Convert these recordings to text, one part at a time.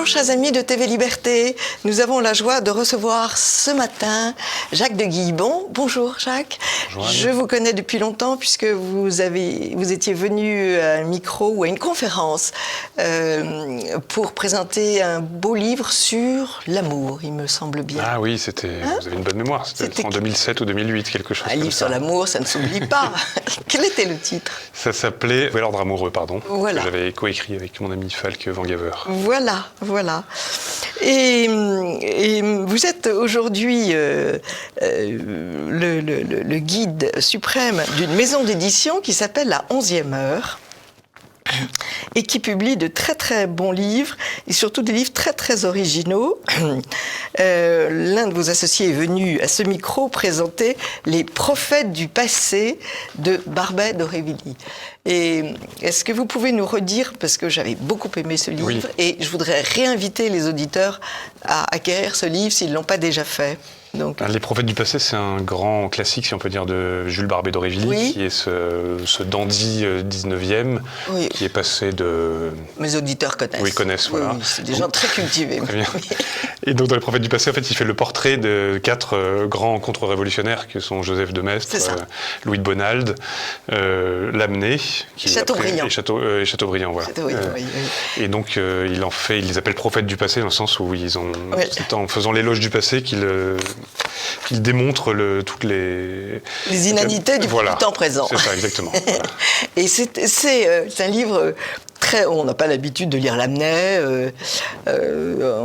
Bonjour chers amis de TV Liberté, nous avons la joie de recevoir ce matin Jacques de Guillebon. Bonjour Jacques. Bonjour Anne. Je vous connais depuis longtemps puisque vous étiez venu à un micro ou à une conférence pour présenter un beau livre sur l'amour, il me semble bien. Ah oui, c'était, vous avez une bonne mémoire, c'était en 2007 ou 2008, quelque chose un comme livre ça. sur l'amour, ça ne s'oublie pas. Quel était le titre? Ça s'appelait Nouvel ordre amoureux, Voilà. que j'avais coécrit avec mon ami Falk Vangaver. Voilà. Et vous êtes aujourd'hui le guide suprême d'une maison d'édition qui s'appelle La 11e heure et qui publie de très très bons livres et surtout des livres très très originaux. L'un de vos associés est venu à ce micro présenter Les prophètes du passé de Barbet d'Aurevilly. Et est-ce que vous pouvez nous redire, parce que j'avais beaucoup aimé ce livre, Oui. et je voudrais réinviter les auditeurs à acquérir ce livre s'ils ne l'ont pas déjà fait. Donc, Les prophètes du passé, c'est un grand classique, si on peut dire, de Jules Barbet d'Aurevilly, Oui. qui est ce dandy 19e, Oui. qui est passé de... mes auditeurs connaissent. Oui, connaissent, voilà. Oui, c'est des gens très cultivés. Très bien. Et donc, dans Les prophètes du passé, en fait, il fait le portrait de 4 grands contre-révolutionnaires, que sont Joseph de Maistre, C'est ça. Louis de Bonald, Lamennais, Chateaubriand. et Chateaubriand, voilà. Oui. Et donc, il les appelle prophètes du passé, dans le sens où Oui. c'est en faisant l'éloge du passé qu'ils démontrent toutes les inanités du Voilà. temps présent. C'est ça, exactement. Voilà. Et c'est un livre on n'a pas l'habitude de lire Lamennais,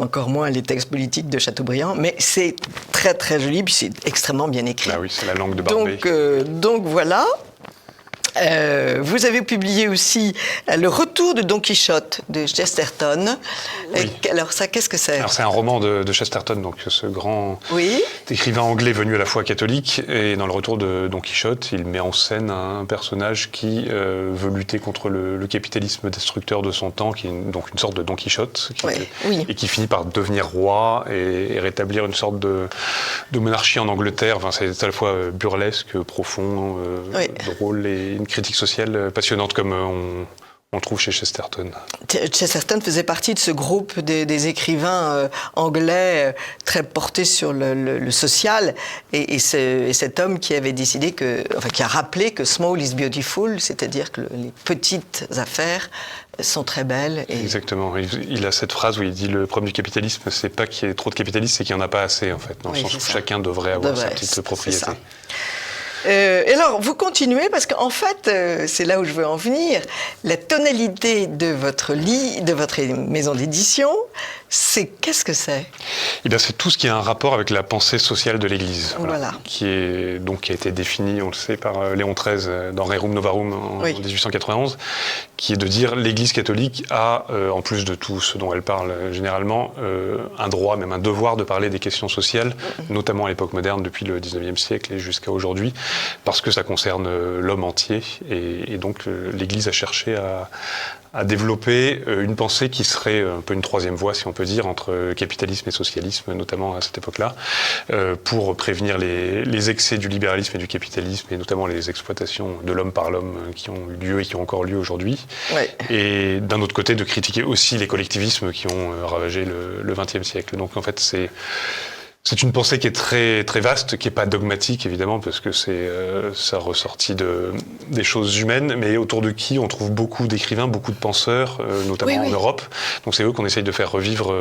encore moins les textes politiques de Chateaubriand, mais c'est très très joli, puis c'est extrêmement bien écrit. Ah oui, c'est la langue de Barbet. Donc voilà. Vous avez publié aussi Le retour de Don Quichotte de Chesterton. Oui. Alors ça, qu'est-ce que c'est? Alors, c'est un roman de Chesterton, donc ce grand Oui. écrivain anglais venu à la fois catholique, et dans Le retour de Don Quichotte, il met en scène un personnage qui veut lutter contre le capitalisme destructeur de son temps, qui est donc une sorte de Don Quichotte, Oui. et qui finit par devenir roi et rétablir une sorte de monarchie en Angleterre. Enfin, c'est à la fois burlesque, profond, Oui. drôle, et une critique sociale passionnante, comme on trouve chez Chesterton. Chesterton faisait partie de ce groupe des écrivains anglais très portés sur le social, et cet homme qui avait décidé qui a rappelé que small is beautiful, c'est-à-dire que les petites affaires sont très belles. Et... Exactement. Il a cette phrase où il dit le problème du capitalisme, c'est pas qu'il y ait trop de capitalisme, c'est qu'il n'y en a pas assez, en fait, dans le sens où chacun devrait avoir sa petite propriété. Et alors, vous continuez, parce qu'en fait, c'est là où je veux en venir, la tonalité de votre maison d'édition, qu'est-ce que c'est? Eh bien, c'est tout ce qui a un rapport avec la pensée sociale de l'Église, Voilà. qui a été définie, on le sait, par Léon XIII dans Rerum Novarum en 1891, qui est de dire l'Église catholique a, en plus de tout ce dont elle parle généralement, un droit, même un devoir de parler des questions sociales, notamment à l'époque moderne, depuis le 19e siècle et jusqu'à aujourd'hui, parce que ça concerne l'homme entier, et donc l'Église a cherché à développer une pensée qui serait un peu une troisième voie, si on peut dire, entre capitalisme et socialisme, notamment à cette époque-là, pour prévenir les excès du libéralisme et du capitalisme, et notamment les exploitations de l'homme par l'homme qui ont eu lieu et qui ont encore lieu aujourd'hui. Ouais. Et d'un autre côté, de critiquer aussi les collectivismes qui ont ravagé le XXe siècle. Donc en fait, c'est une pensée qui est très, très vaste, qui n'est pas dogmatique, évidemment, parce que ça ressortit des choses humaines, mais autour de qui on trouve beaucoup d'écrivains, beaucoup de penseurs, notamment en Europe. Donc c'est eux qu'on essaye de faire revivre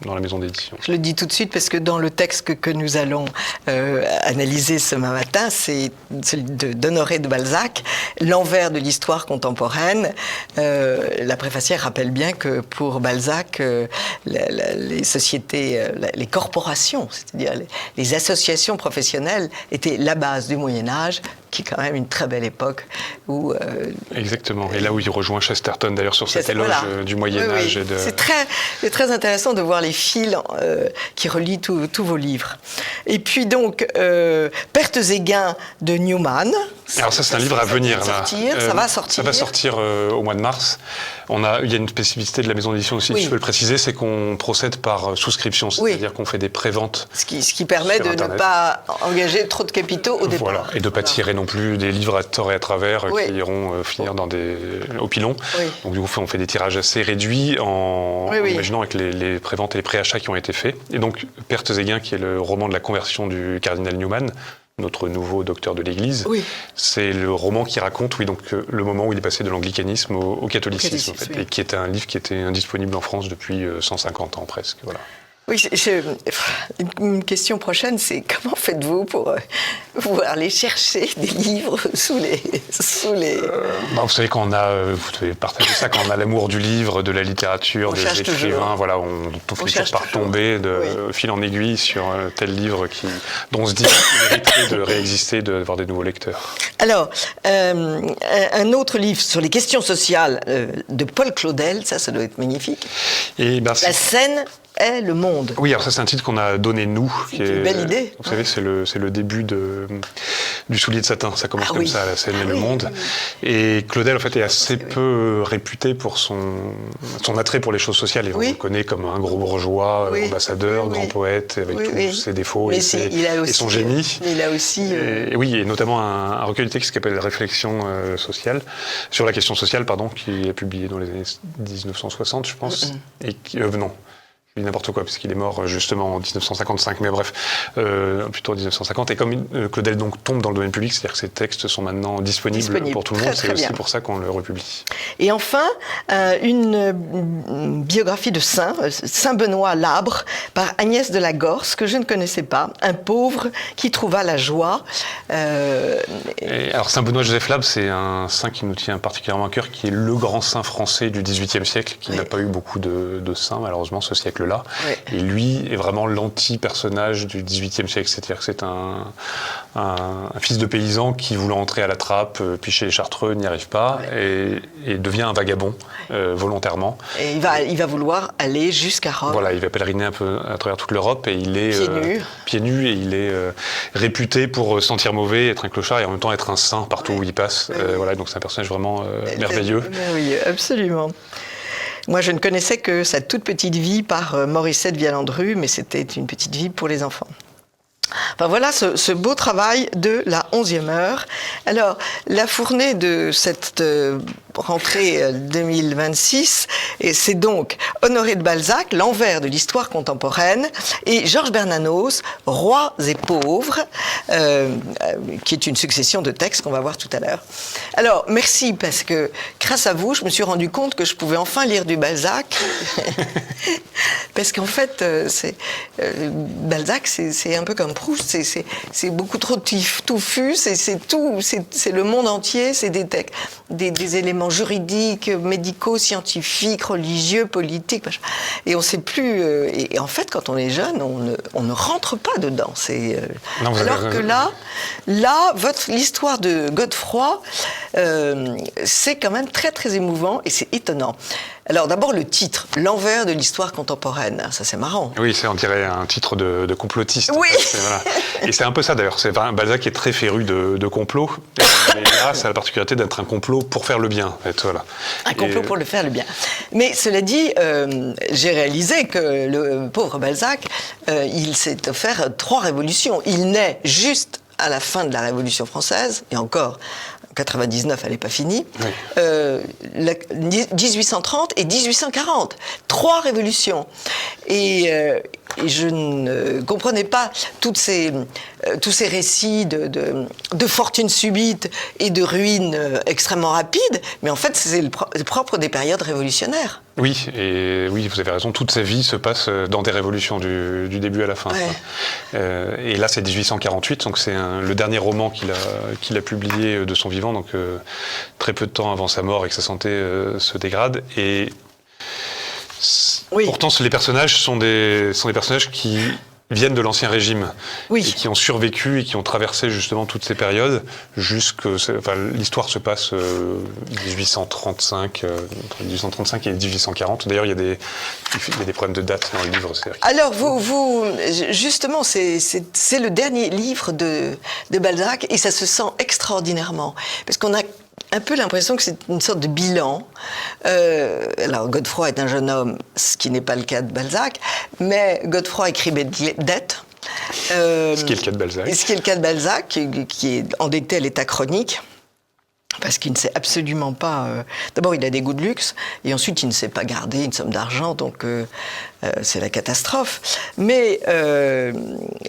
dans la maison d'édition. Je le dis tout de suite parce que dans le texte que nous allons analyser ce matin, c'est celui d'Honoré de Balzac, L'envers de l'histoire contemporaine. La préfacière rappelle bien que pour Balzac, les sociétés, les corporations, c'est-à-dire les associations professionnelles étaient la base du Moyen-Âge, qui est quand même une très belle époque où... Exactement. Et là où il rejoint Chesterton, d'ailleurs, sur cet éloge du Moyen-Âge. Oui. C'est très intéressant de voir les fils qui relient tous vos livres. Et puis donc, Pertes et gains de Newman. Alors ça, c'est un livre à venir. Ça va sortir. Ça va sortir au mois de mars. Il y a une spécificité de la maison d'édition aussi, si je peux le préciser, c'est qu'on procède par souscription, c'est-à-dire qu'on fait des préventes. Ce qui permet de ne pas engager trop de capitaux au départ. Voilà, et de ne pas tirer non non plus des livres à tort et à travers Oui. qui iront finir au pilon. Oui. Donc du coup, on fait des tirages assez réduits en Oui. imaginant avec les préventes et les préachats qui ont été faits. Et donc, Pertes et Gains, qui est le roman de la conversion du cardinal Newman, notre nouveau docteur de l'Église, Oui. c'est le roman qui raconte le moment où il est passé de l'anglicanisme au catholicisme, en fait, oui. et qui était un livre qui était indisponible en France depuis 150 ans presque. Voilà. Oui, une question prochaine, c'est comment faites-vous pour pouvoir aller chercher des livres sous les... Vous savez, quand on a, vous devez partager ça, quand on a l'amour du livre, de la littérature, des écrivains, toujours. voilà, on finit par tomber de fil en aiguille sur tel livre dont on se dit qu'il mériterait de réexister, d'avoir des nouveaux lecteurs. Alors, un autre livre sur les questions sociales de Paul Claudel, ça doit être magnifique. Et La scène est le monde. Oui, alors ça c'est un titre qu'on a donné nous. C'est une belle idée. Vous savez, c'est le début du soulier de satin. Ça commence comme ça, la scène est le monde. Et Claudel en fait est assez peu réputé pour son attrait pour les choses sociales. Et on le connaît comme un gros bourgeois, ambassadeur, grand poète, avec tous ses défauts et son génie. Il a aussi... Et notamment un recueil de textes qui s'appelle Réflexion sociale, sur la question sociale, qui est publié dans les années 1960, je pense. Et non. N'importe quoi, puisqu'il est mort justement en 1955, mais bref, plutôt en 1950. Et comme Claudel donc tombe dans le domaine public, c'est-à-dire que ses textes sont maintenant disponibles pour tout le monde, c'est aussi pour ça qu'on le republie. Et enfin, une biographie de Saint Benoît Labre, par Agnès de la Gorce, que je ne connaissais pas, un pauvre qui trouva la joie. Alors Saint Benoît Joseph Labre, c'est un saint qui nous tient particulièrement à cœur, qui est le grand saint français du XVIIIe siècle, qui n'a pas eu beaucoup de saints, malheureusement, ce siècle-là. Et lui est vraiment l'anti-personnage du XVIIIe siècle, c'est-à-dire que c'est un fils de paysan qui, voulant entrer à la trappe, puis chez les Chartreux, n'y arrive pas, et devient un vagabond, volontairement. Et il va vouloir aller jusqu'à Rome. Voilà, il va pèleriner un peu à travers toute l'Europe, et il est pieds nus, et il est réputé pour sentir mauvais, être un clochard, et en même temps être un saint partout où il passe. Voilà, donc c'est un personnage vraiment merveilleux. Merveilleux, absolument. Moi, je ne connaissais que sa toute petite vie par Morissette Vialandru, mais c'était une petite vie pour les enfants. Enfin, voilà ce beau travail de la 11e heure. Alors, la fournée de cette rentrée 2026, et c'est donc Honoré de Balzac, L'envers de l'histoire contemporaine, et Georges Bernanos, Rois et pauvres, qui est une succession de textes qu'on va voir tout à l'heure. Alors, merci, parce que grâce à vous, je me suis rendu compte que je pouvais enfin lire du Balzac, parce qu'en fait, Balzac, c'est un peu comme Proust, c'est beaucoup trop touffu, c'est le monde entier, c'est des éléments juridiques, médicaux, scientifiques, religieux, politiques, machin. Et on ne sait plus. Et en fait, quand on est jeune, on ne rentre pas dedans. Alors que là, l'histoire de Godefroy, c'est quand même très très émouvant et c'est étonnant. Alors d'abord le titre, L'envers de l'histoire contemporaine, ça c'est marrant. Oui, on dirait un titre de complotiste. Oui. En fait. Voilà. Et c'est un peu ça d'ailleurs, Balzac est très féru de complot, et là ça a la particularité d'être un complot pour faire le bien. En fait, voilà. Un complot pour le faire le bien. Mais cela dit, j'ai réalisé que le pauvre Balzac, il s'est offert 3 révolutions. Il naît juste à la fin de la Révolution française, et encore... 99, elle n'est pas finie, 1830 et 1840, 3 révolutions. Et je ne comprenais pas tous ces récits de fortune subite et de ruines extrêmement rapides, mais en fait, c'est le propre des périodes révolutionnaires. Oui, et oui, vous avez raison, toute sa vie se passe dans des révolutions du début à la fin. Et là, c'est 1848, donc c'est le dernier roman qu'il a publié de son vivant, donc très peu de temps avant sa mort et que sa santé se dégrade. Et pourtant, les personnages sont des personnages qui viennent de l'Ancien Régime et qui ont survécu et qui ont traversé justement toutes ces périodes l'histoire se passe 1835, entre 1835 et 1840. D'ailleurs, il y a des problèmes de date dans le livre. Alors, vous justement, c'est le dernier livre de Balzac et ça se sent extraordinairement parce qu'on a un peu l'impression que c'est une sorte de bilan. Alors, Godefroy est un jeune homme, ce qui n'est pas le cas de Balzac, mais Godefroy écrit Bête. Ce qui est le cas de Balzac. Ce qui est le cas de Balzac, qui est endetté à l'état chronique. Parce qu'il ne sait absolument pas... D'abord, il a des goûts de luxe, et ensuite, il ne sait pas garder une somme d'argent, donc c'est la catastrophe. Mais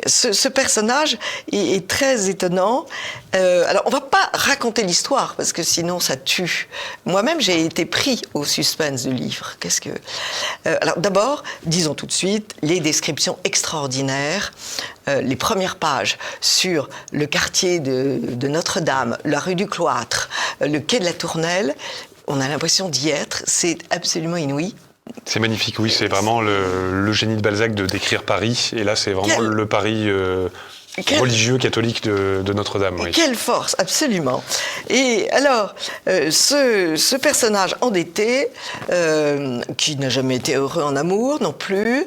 ce personnage est très étonnant. Alors, on ne va pas raconter l'histoire, parce que sinon, ça tue. Moi-même, j'ai été pris au suspense du livre. Alors, d'abord, disons tout de suite, les descriptions extraordinaires, les premières pages sur le quartier de Notre-Dame, la rue du Cloître, le quai de la Tournelle, on a l'impression d'y être, c'est absolument inouï. C'est magnifique, oui, c'est vraiment le génie de Balzac de décrire Paris, et là c'est vraiment le Paris religieux, catholique de Notre-Dame. Oui. Quelle force, absolument. Et alors, ce personnage endetté, qui n'a jamais été heureux en amour non plus,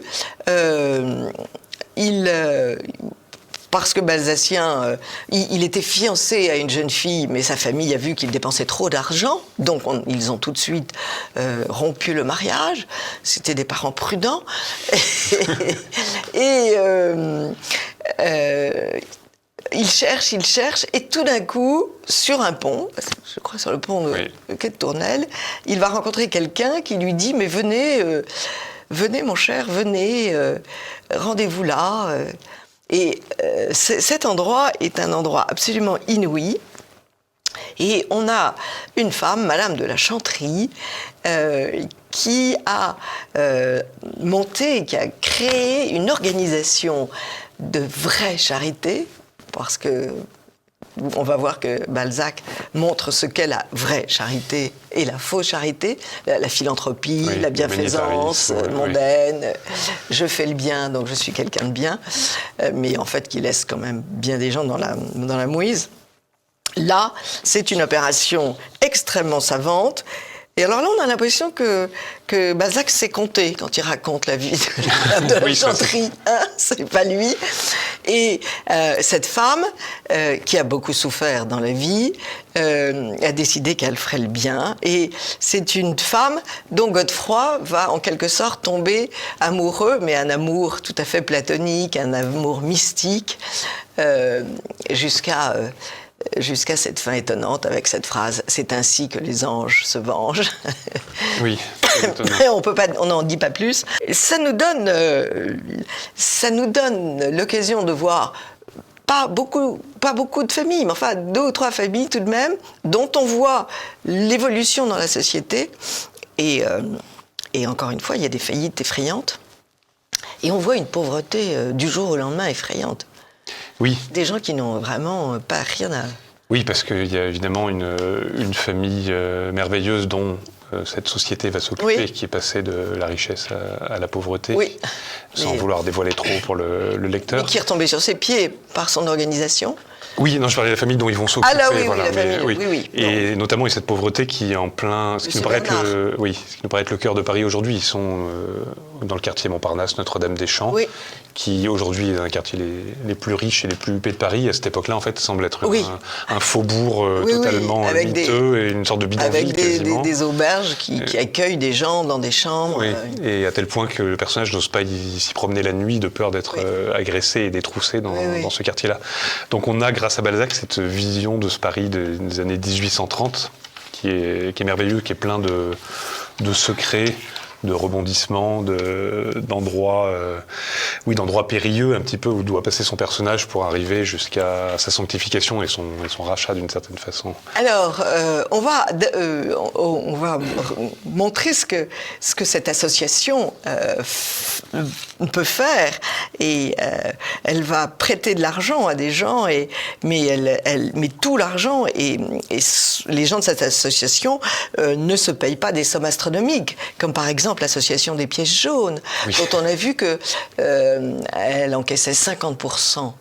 parce que Balzacien, il était fiancé à une jeune fille, mais sa famille a vu qu'il dépensait trop d'argent, donc ils ont tout de suite rompu le mariage. C'était des parents prudents. Il cherche, et tout d'un coup, sur un pont, je crois sur le pont de quai de Tournelle, il va rencontrer quelqu'un qui lui dit « Mais venez mon cher, venez, rendez-vous là ». Et cet endroit est un endroit absolument inouï. Et on a une femme, Madame de la Chantrie, qui a monté, qui a créé une organisation de vraie charité, parce que on va voir que Balzac montre ce qu'est la vraie charité et la fausse charité, la philanthropie, la bienfaisance mondaine. Je fais le bien, donc je suis quelqu'un de bien, mais en fait qui laisse quand même bien des gens dans la mouise. Là, c'est une opération extrêmement savante. Et alors là, on a l'impression que Balzac s'est compté quand il raconte la vie de la Chantrie. Hein, c'est pas lui. Et cette femme, qui a beaucoup souffert dans la vie, a décidé qu'elle ferait le bien. Et c'est une femme dont Godefroy va en quelque sorte tomber amoureux, mais un amour tout à fait platonique, un amour mystique, jusqu'à cette fin étonnante avec cette phrase « C'est ainsi que les anges se vengent ». Oui. On n'en dit pas plus. Ça nous donne l'occasion de voir pas beaucoup de familles, mais enfin 2 ou 3 familles tout de même, dont on voit l'évolution dans la société. Et encore une fois, il y a des faillites effrayantes. Et on voit une pauvreté du jour au lendemain effrayante. Oui. Des gens qui n'ont vraiment pas rien à... Oui, parce qu'il y a évidemment une famille merveilleuse dont cette société va s'occuper, qui est passée de la richesse à la pauvreté, sans vouloir dévoiler trop pour le lecteur. Et qui est retombé sur ses pieds par son organisation. Oui, non, je parlais de la famille dont ils vont s'occuper. Ah là, oui, voilà, la famille, oui. Et notamment, cette pauvreté qui est en plein... Ce qui nous paraît être le cœur de Paris aujourd'hui. Ils sont dans le quartier Montparnasse, Notre-Dame-des-Champs, qui aujourd'hui est un des quartiers les plus riches et les plus huppés de Paris. À cette époque-là, en fait, semble être un faubourg totalement miteux et une sorte de bidonville quasiment. Avec des auberges qui accueillent des gens dans des chambres. Oui. Et à tel point que le personnage n'ose pas s'y promener la nuit de peur d'être agressé et détroussé dans ce quartier-là. Donc on a, grâce à Balzac, cette vision de ce Paris des années 1830 qui est merveilleux, qui est plein de secrets, de rebondissements, d'endroits périlleux un petit peu où doit passer son personnage pour arriver jusqu'à sa sanctification et son rachat d'une certaine façon. Alors, on va montrer ce que cette association peut faire, et elle va prêter de l'argent à des gens, mais elle met tout l'argent, et les gens de cette association ne se payent pas des sommes astronomiques, comme par exemple l'association des pièces jaunes, dont on a vu qu'elle encaissait 50%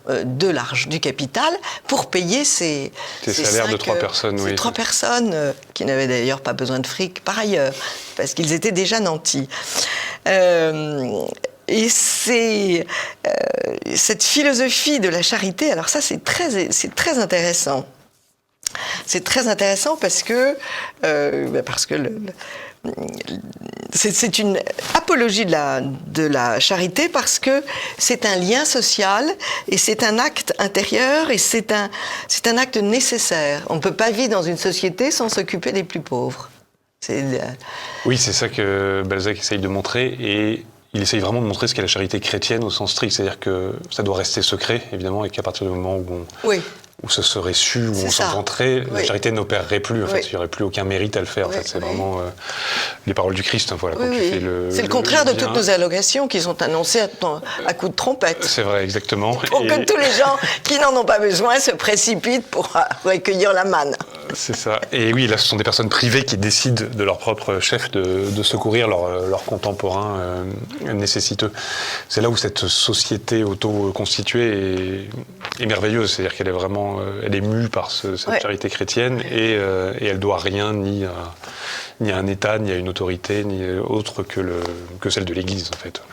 du capital pour payer ces salaires de 3 personnes. Ces 3 personnes qui n'avaient d'ailleurs pas besoin de fric par ailleurs, parce qu'ils étaient déjà nantis. Et c'est cette philosophie de la charité, alors ça c'est très intéressant. c'est très intéressant parce que c'est une apologie de la charité parce que c'est un lien social et c'est un acte intérieur et c'est un acte nécessaire. On ne peut pas vivre dans une société sans s'occuper des plus pauvres. Oui, c'est ça que Balzac essaye de montrer, et il essaye vraiment de montrer ce qu'est la charité chrétienne au sens strict, c'est-à-dire que ça doit rester secret, évidemment, et qu'à partir du moment où ce serait su, où on s'inventerait, la charité n'opérerait plus, en fait. Il n'y aurait plus aucun mérite à le faire, en fait. C'est vraiment les paroles du Christ, voilà. C'est le contraire de toutes nos allocations qui sont annoncées à coups de trompette. C'est vrai, exactement. Pour que tous les gens qui n'en ont pas besoin se précipitent pour accueillir la manne. C'est ça. Et oui, là, ce sont des personnes privées qui décident de leur propre chef de secourir leurs contemporains nécessiteux. C'est là où cette société auto-constituée est merveilleuse. C'est-à-dire qu'elle est vraiment elle est mue par cette charité chrétienne et elle doit rien ni à un État, ni à une autorité, ni autre que celle de l'Église, en fait.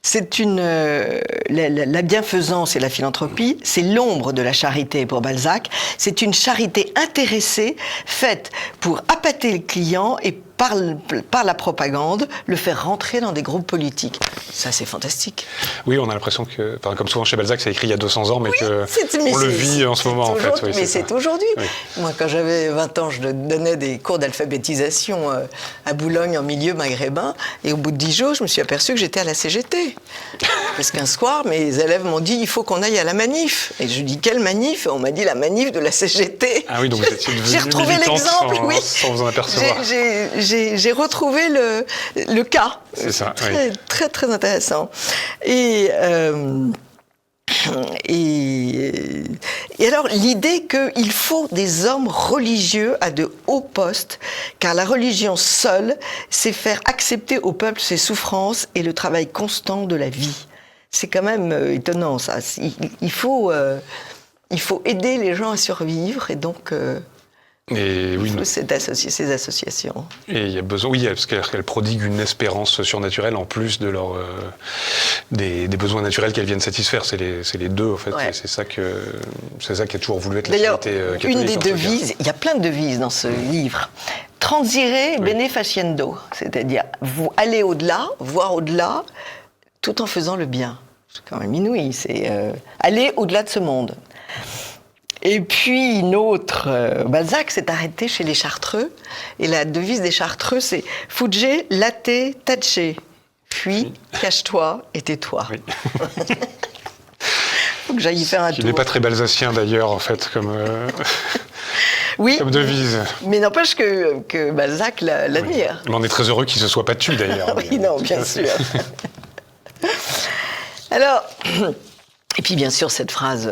C'est la bienfaisance et la philanthropie, c'est l'ombre de la charité pour Balzac. C'est une charité intéressée, faite pour appâter le client et par la propagande, le faire rentrer dans des groupes politiques. Ça, c'est fantastique. Oui, on a l'impression que, comme souvent chez Balzac, c'est écrit il y a 200 ans, mais qu'on le vit en ce moment, en fait. Mais c'est aujourd'hui. Oui. Moi, quand j'avais 20 ans, je donnais des cours d'alphabétisation à Boulogne, en milieu maghrébin, et au bout de 10 jours, je me suis aperçue que j'étais à la CGT. Parce qu'un soir, mes élèves m'ont dit, il faut qu'on aille à la manif. Et je dis, quelle manif? Et on m'a dit, la manif de la CGT. Ah oui, donc vous étiez devenue j'ai retrouvé l'exemple, sans vous en apercevoir. J'ai retrouvé le cas. C'est ça, très, très intéressant. Et alors, l'idée qu'il faut des hommes religieux à de hauts postes, car la religion seule, c'est faire accepter au peuple ses souffrances et le travail constant de la vie. C'est quand même étonnant, ça. Il faut aider les gens à survivre, et donc... Et oui, ces associations. Et il y a besoin, parce qu'elles prodiguent une espérance surnaturelle en plus de des besoins naturels qu'elles viennent satisfaire. C'est les deux, en fait. Ouais. C'est ça qui a toujours voulu être la charité catholique. Une des devises, il y a plein de devises dans ce livre. Transire bene faciendo, c'est-à-dire vous allez au-delà, voir au-delà, tout en faisant le bien. C'est quand même inouï. C'est aller au-delà de ce monde. Et puis une autre, Balzac s'est arrêté chez les Chartreux, et la devise des Chartreux, c'est « Fugge, latte, tace ». Fuis, cache-toi et tais-toi. Oui. Faut que j'aille y faire un tour. Il n'est pas très balzacien d'ailleurs, en fait, comme devise. Mais n'empêche que Balzac l'admire. Mais on est très heureux qu'il ne se soit pas tué d'ailleurs. Oui, non, bien sûr. Alors... Et puis bien sûr cette phrase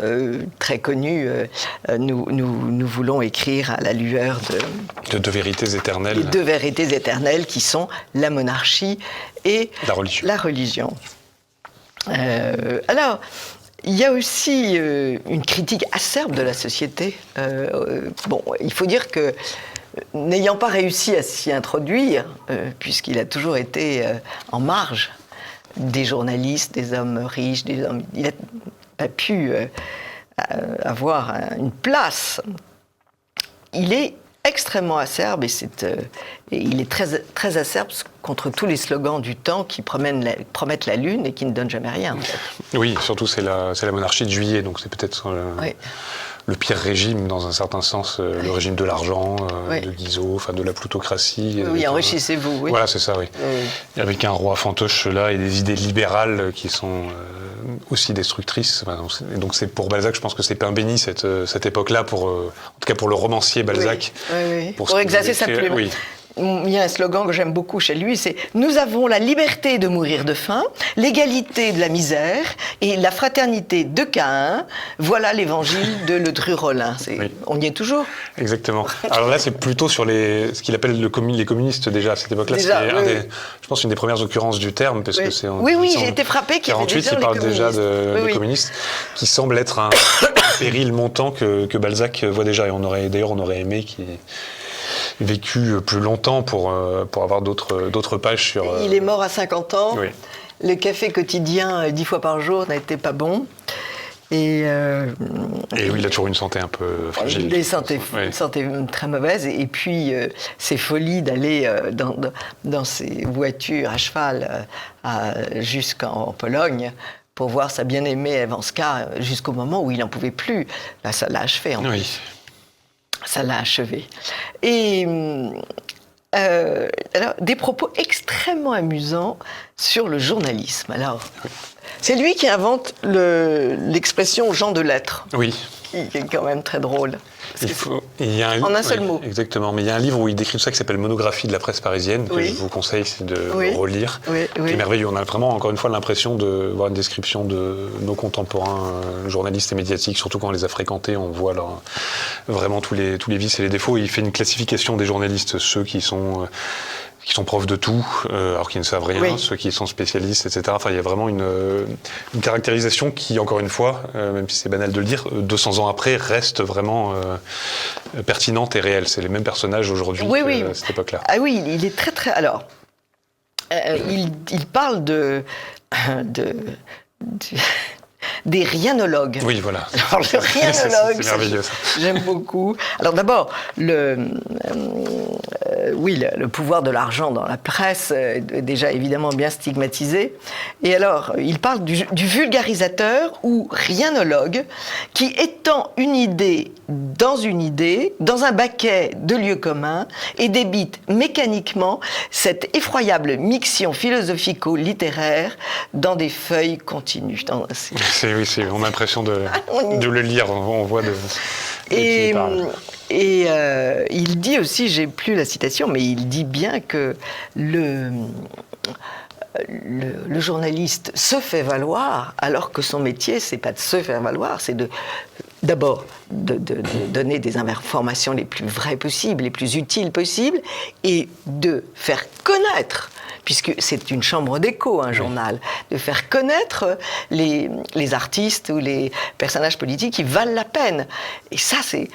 très connue, nous voulons écrire à la lueur de deux vérités éternelles. Les deux vérités éternelles qui sont la monarchie et la religion. Alors, il y a aussi une critique acerbe de la société. Il faut dire que n'ayant pas réussi à s'y introduire, puisqu'il a toujours été en marge des journalistes, des hommes riches, il n'a pas pu avoir une place. Il est extrêmement acerbe et il est très, très acerbe contre tous les slogans du temps qui promettent la lune et qui ne donnent jamais rien. En fait. Oui, surtout c'est la monarchie de Juillet, donc c'est peut-être le pire régime dans un certain sens, le régime de l'argent, de Guizot, de la plutocratie. Oui, enrichissez-vous. Oui. Voilà, c'est ça, oui. Et avec un roi fantoche là et des idées libérales qui sont aussi destructrices. Donc c'est pour Balzac, je pense que c'est pain béni cette époque-là, en tout cas pour le romancier Balzac. Oui. Pour exercer sa plume. Oui. Il y a un slogan que j'aime beaucoup chez lui, c'est « Nous avons la liberté de mourir de faim, l'égalité de la misère et la fraternité de Caïn. Voilà l'évangile de Ledru-Rollin. » On y est toujours. Exactement. Alors là, c'est plutôt sur ce qu'il appelle les communistes déjà à cette époque-là. Je pense une des premières occurrences du terme, parce que c'est en j'ai été frappé qu'il y avait déjà il parle déjà des communistes, qui semble être un péril montant que Balzac voit déjà. Et on aurait aimé qu'il vécu plus longtemps pour avoir d'autres pages sur... Il est mort à 50 ans. Oui. Le café quotidien 10 fois par jour n'était pas bon. Et oui, il a toujours une santé un peu fragile. Une santé très mauvaise. Et puis, ces folies d'aller dans ses voitures à cheval jusqu'en Pologne pour voir sa bien-aimée Ewanska jusqu'au moment où il n'en pouvait plus. Là, ça l'a achevé. Oui. Ça l'a achevé. Et alors, des propos extrêmement amusants sur le journalisme. Alors, c'est lui qui invente l'expression « gens de lettres ». Oui. Qui est quand même très drôle. En un seul mot. Exactement. Mais il y a un livre où il décrit ça qui s'appelle Monographie de la presse parisienne, que je vous conseille de relire. Qui est merveilleux. On a vraiment, encore une fois, l'impression de voir une description de nos contemporains journalistes et médiatiques, surtout quand on les a fréquentés. On voit vraiment tous les vices et les défauts. Et il fait une classification des journalistes, ceux qui sont profs de tout, alors qu'ils ne savent rien, ceux qui sont spécialistes, etc. Enfin, il y a vraiment une caractérisation qui, encore une fois, même si c'est banal de le dire, 200 ans après, reste vraiment pertinente et réelle. C'est les mêmes personnages aujourd'hui qu'à cette époque-là. Ah oui, il est très, très... Alors, il parle des rhinologues. Oui, voilà. Alors, le rhinologue, c'est merveilleux, ça. J'aime beaucoup. Alors d'abord, le pouvoir de l'argent dans la presse est déjà évidemment bien stigmatisé. Et alors, il parle du vulgarisateur ou rhinologue qui étend une idée, dans un baquet de lieux communs et débite mécaniquement cette effroyable mixion philosophico-littéraire dans des feuilles continues. On a l'impression de le lire, on voit de qui il parle. Et il dit aussi, j'ai plus la citation, mais il dit bien que le journaliste se fait valoir, alors que son métier, c'est pas de se faire valoir, c'est d'abord de donner des informations les plus vraies possibles, les plus utiles possibles, et de faire connaître, puisque c'est une chambre d'écho, un journal, de faire connaître les artistes ou les personnages politiques qui valent la peine. Et ça, c'est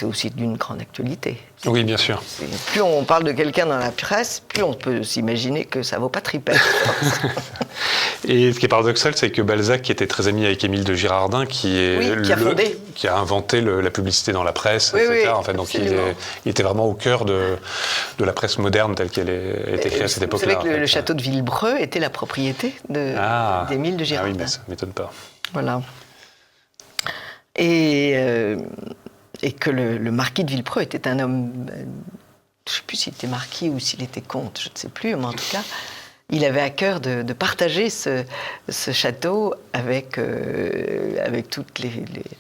aussi d'une grande actualité. Oui, bien sûr. Plus on parle de quelqu'un dans la presse, plus on peut s'imaginer que ça vaut pas tripette. Et ce qui est paradoxal, c'est que Balzac, qui était très ami avec Émile de Girardin, qui a inventé la publicité dans la presse, etc. En fait, donc il était vraiment au cœur de la presse moderne telle qu'elle a été créée à cette époque-là. Vous savez que le château de Villebreu était la propriété d'Émile de Girardin. Ah oui, mais ça ne m'étonne pas. Voilà. Et que le marquis de Villepreux était un homme, je ne sais plus s'il était marquis ou s'il était comte, je ne sais plus, mais en tout cas, il avait à cœur de partager ce château avec tous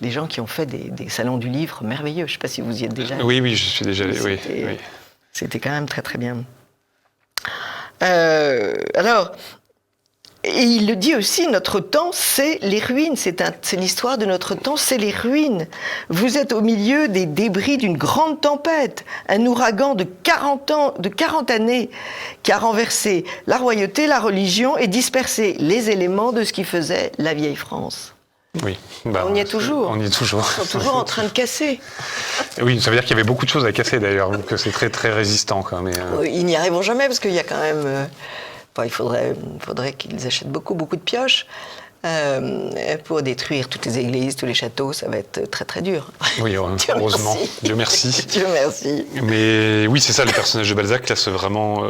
les gens qui ont fait des salons du livre merveilleux. Je ne sais pas si vous y êtes déjà allé. Oui, je suis déjà allé, oui. C'était quand même très très bien. Alors... Et il le dit aussi, notre temps, c'est les ruines. C'est l'histoire de notre temps, c'est les ruines. Vous êtes au milieu des débris d'une grande tempête, un ouragan de 40 années qui a renversé la royauté, la religion et dispersé les éléments de ce qui faisait la vieille France. Oui. On y est toujours. On y est toujours. Ils sont toujours en train de casser. Oui, ça veut dire qu'il y avait beaucoup de choses à casser d'ailleurs, donc c'est très très résistant quand même. Ils n'y arriveront jamais parce qu'il y a quand même... il faudrait qu'ils achètent beaucoup de pioches pour détruire toutes les églises, tous les châteaux. Ça va être très très dur. Oui, heureusement. Dieu merci. Dieu merci. Mais oui, c'est ça, le personnage de Balzac, là, c'est vraiment...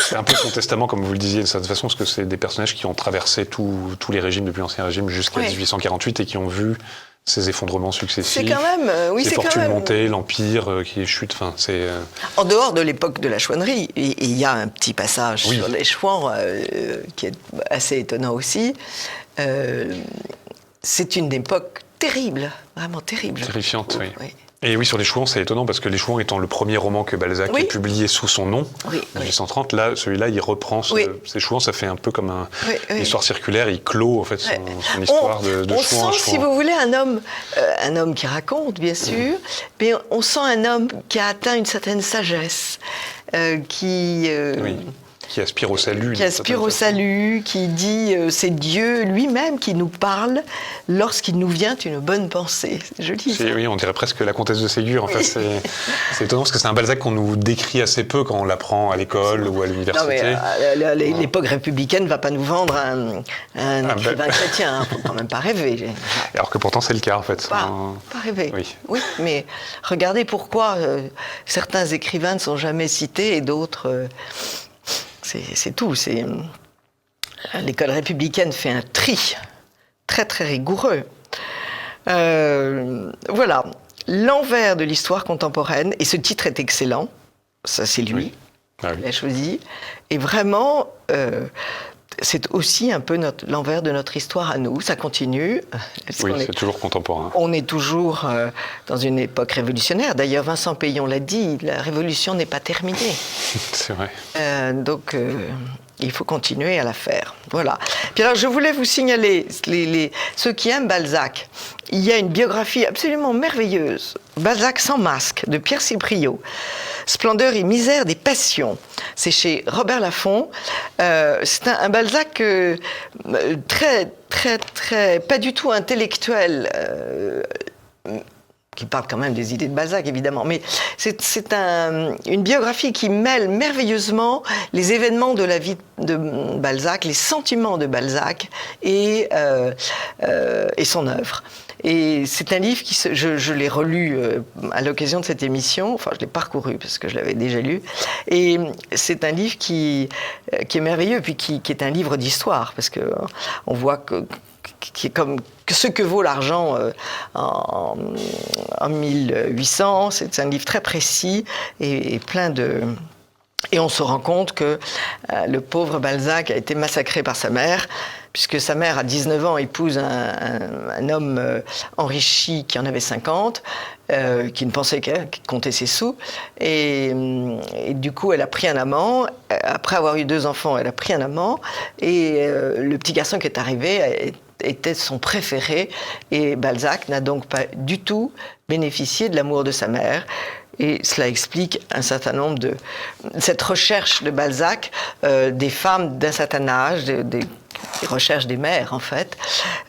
c'est un peu son testament, comme vous le disiez, de cette façon, parce que c'est des personnages qui ont traversé tous les régimes depuis l'Ancien Régime jusqu'à 1848 et qui ont vu ces effondrements successifs, c'est quand même, ces fortunes montées, l'Empire qui chute, enfin c'est... En dehors de l'époque de la chouannerie, il y a un petit passage sur les chouans qui est assez étonnant aussi. C'est une époque terrible, vraiment terrible. Terrifiante, oui. Et oui, sur les Chouans, c'est étonnant parce que Les Chouans étant le premier roman que Balzac a publié sous son nom, en 1830, là, celui-là, il reprend ces Chouans, ça fait un peu comme une histoire circulaire, il clôt en fait son histoire de Chouan. On sent, si vous voulez, un homme qui raconte, bien sûr, mais on sent un homme qui a atteint une certaine sagesse, qui qui aspire au salut. Qui aspire au salut, qui dit c'est Dieu lui-même qui nous parle lorsqu'il nous vient une bonne pensée. C'est joli. Oui, on dirait presque la comtesse de Ségur. En fait, c'est étonnant parce que c'est un Balzac qu'on nous décrit assez peu quand on l'apprend à l'école ou à l'université. L'époque républicaine ne va pas nous vendre un écrivain chrétien. Il ne faut quand même pas rêver. Alors que pourtant c'est le cas en fait. Pas rêver. Oui, mais regardez pourquoi certains écrivains ne sont jamais cités et d'autres... c'est tout. L'école républicaine fait un tri très très rigoureux. Voilà, l'envers de l'histoire contemporaine, et ce titre est excellent, ça c'est lui, il l'a choisi, et vraiment, c'est aussi un peu l'envers de notre histoire à nous, ça continue. Oui, c'est toujours contemporain. On est toujours dans une époque révolutionnaire, d'ailleurs Vincent Peillon l'a dit, la révolution n'est pas terminée. C'est vrai. Donc... il faut continuer à la faire. Voilà. Puis alors, je voulais vous signaler, ceux qui aiment Balzac, il y a une biographie absolument merveilleuse, Balzac sans masque, de Pierre Cipriot, Splendeur et misère des passions. C'est chez Robert Laffont. C'est un Balzac très, très, très, pas du tout intellectuel, qui parle quand même des idées de Balzac, évidemment, mais c'est une biographie qui mêle merveilleusement les événements de la vie de Balzac, les sentiments de Balzac et son œuvre. Et c'est un livre je l'ai relu à l'occasion de cette émission, enfin je l'ai parcouru parce que je l'avais déjà lu, et c'est un livre qui est merveilleux, puis qui est un livre d'histoire, parce que on voit qui est comme ce que vaut l'argent en 1800. C'est un livre très précis et plein de... Et on se rend compte que le pauvre Balzac a été massacré par sa mère, puisque sa mère, à 19 ans, épouse un homme enrichi qui en avait 50, qui ne pensait qu'à compter ses sous. Et du coup, elle a pris un amant. Après avoir eu 2 enfants, elle a pris un amant. Et le petit garçon qui est arrivé était son préféré, et Balzac n'a donc pas du tout bénéficié de l'amour de sa mère. Et cela explique un certain nombre cette recherche de Balzac des femmes d'un certain âge, des recherches des mères en fait.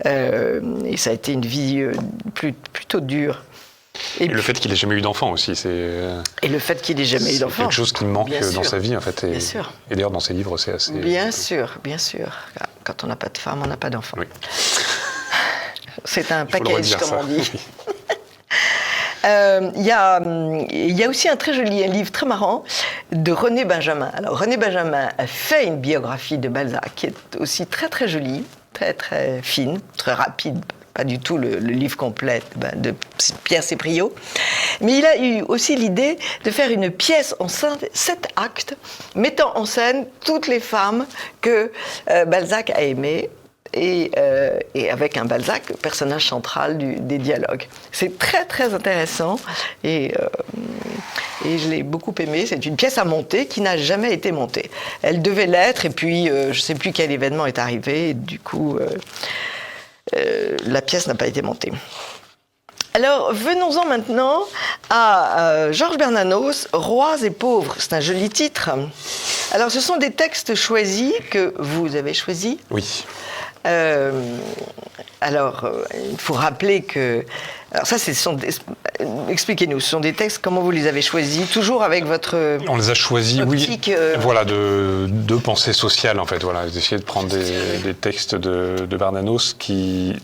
Et ça a été une vie plutôt dure. Et le fait qu'il ait jamais eu d'enfant aussi, Et le fait qu'il ait jamais eu d'enfant. C'est quelque chose qui manque dans sa vie en fait. Bien sûr. Et d'ailleurs dans ses livres c'est assez... Bien sûr. Quand on n'a pas de femme, on n'a pas d'enfant. Oui. C'est un package, comme on dit. Il y a aussi un livre très marrant de René Benjamin. Alors René Benjamin a fait une biographie de Balzac qui est aussi très très jolie, très très fine, très rapide. Pas du tout le livre complet de Pierre Cipriot. Mais il a eu aussi l'idée de faire une pièce en 7 actes, mettant en scène toutes les femmes que Balzac a aimées, et avec un Balzac, personnage central des dialogues. C'est très très intéressant, et je l'ai beaucoup aimé. C'est une pièce à monter qui n'a jamais été montée. Elle devait l'être, et puis je ne sais plus quel événement est arrivé, et du coup... la pièce n'a pas été montée. Alors, venons-en maintenant à Georges Bernanos, Rois et pauvres. C'est un joli titre. Alors, ce sont des textes choisis que vous avez choisis. Oui. Alors, il faut rappeler que... Alors ça, expliquez-nous, ce sont des textes, comment vous les avez choisis? Toujours avec votre... On les a choisis, optique, oui, voilà, de pensée sociale, en fait, voilà, d'essayer de prendre des textes de Bernanos qui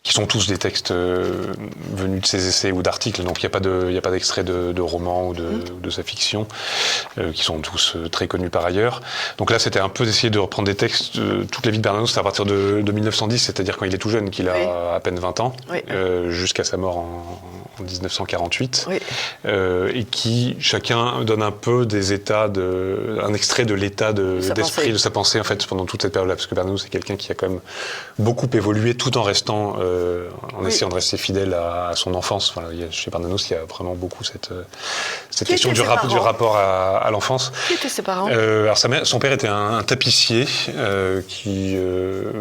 sont tous des textes venus de ses essais ou d'articles, donc il n'y a pas d'extrait de romans ou de sa fiction, qui sont tous très connus par ailleurs. Donc là, c'était un peu d'essayer de reprendre des textes, toute la vie de Bernanos, c'est à partir de 1910, c'est-à-dire quand il est tout jeune, qu'il a à peine 20 ans, jusqu'à sa mort en 1948, et qui, chacun donne un peu un extrait de l'état d'esprit, de sa pensée, en fait, pendant toute cette période-là, parce que Bernanos, c'est quelqu'un qui a quand même beaucoup évolué, tout en restant... en essayant de rester fidèle à son enfance. Enfin, chez Bernanos, il y a vraiment beaucoup cette question du rapport à l'enfance. Qui étaient ses parents? Alors son père était un tapissier de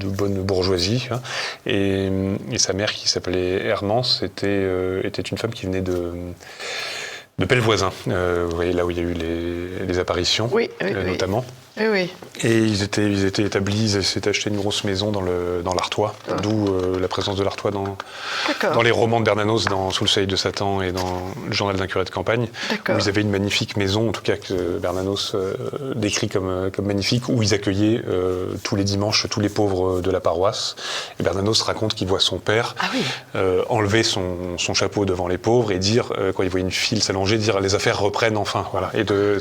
bonne bourgeoisie, hein, et sa mère, qui s'appelait Hermance, était une femme qui venait Pellevoisin, vous voyez, là où il y a eu les apparitions, notamment. Oui. Et ils étaient établis, ils s'étaient acheté une grosse maison dans l'Artois, d'où la présence de l'Artois dans les romans de Bernanos, Sous le soleil de Satan et dans le journal d'un curé de campagne, où ils avaient une magnifique maison, en tout cas que Bernanos décrit comme magnifique, où ils accueillaient tous les dimanches tous les pauvres de la paroisse. Et Bernanos raconte qu'il voit son père enlever son chapeau devant les pauvres et dire, quand il voyait une file s'allonger, dire les affaires reprennent enfin, voilà, et de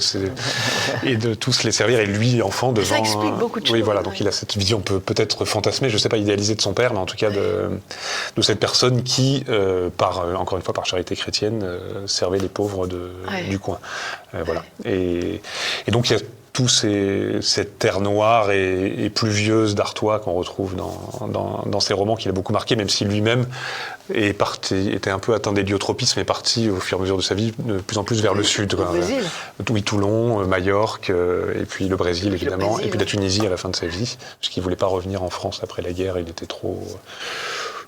tous les servir, et lui enfant devant. Ça explique beaucoup de choses. Oui, voilà, donc il a cette vision peut-être fantasmée, je ne sais pas, idéalisée de son père, mais en tout cas de cette personne qui, encore une fois, par charité chrétienne, servait les pauvres du coin. Voilà. Et donc il y a cette terre noire et pluvieuse d'Artois qu'on retrouve dans ses romans, qu'il a beaucoup marqué, même si lui-même était un peu atteint d'héliotropisme, est parti au fur et à mesure de sa vie de plus en plus vers le sud. Le Brésil. Oui, Toulon, Majorque, et puis le Brésil, évidemment, et puis la Tunisie à la fin de sa vie, parce qu'il ne voulait pas revenir en France après la guerre, il était trop...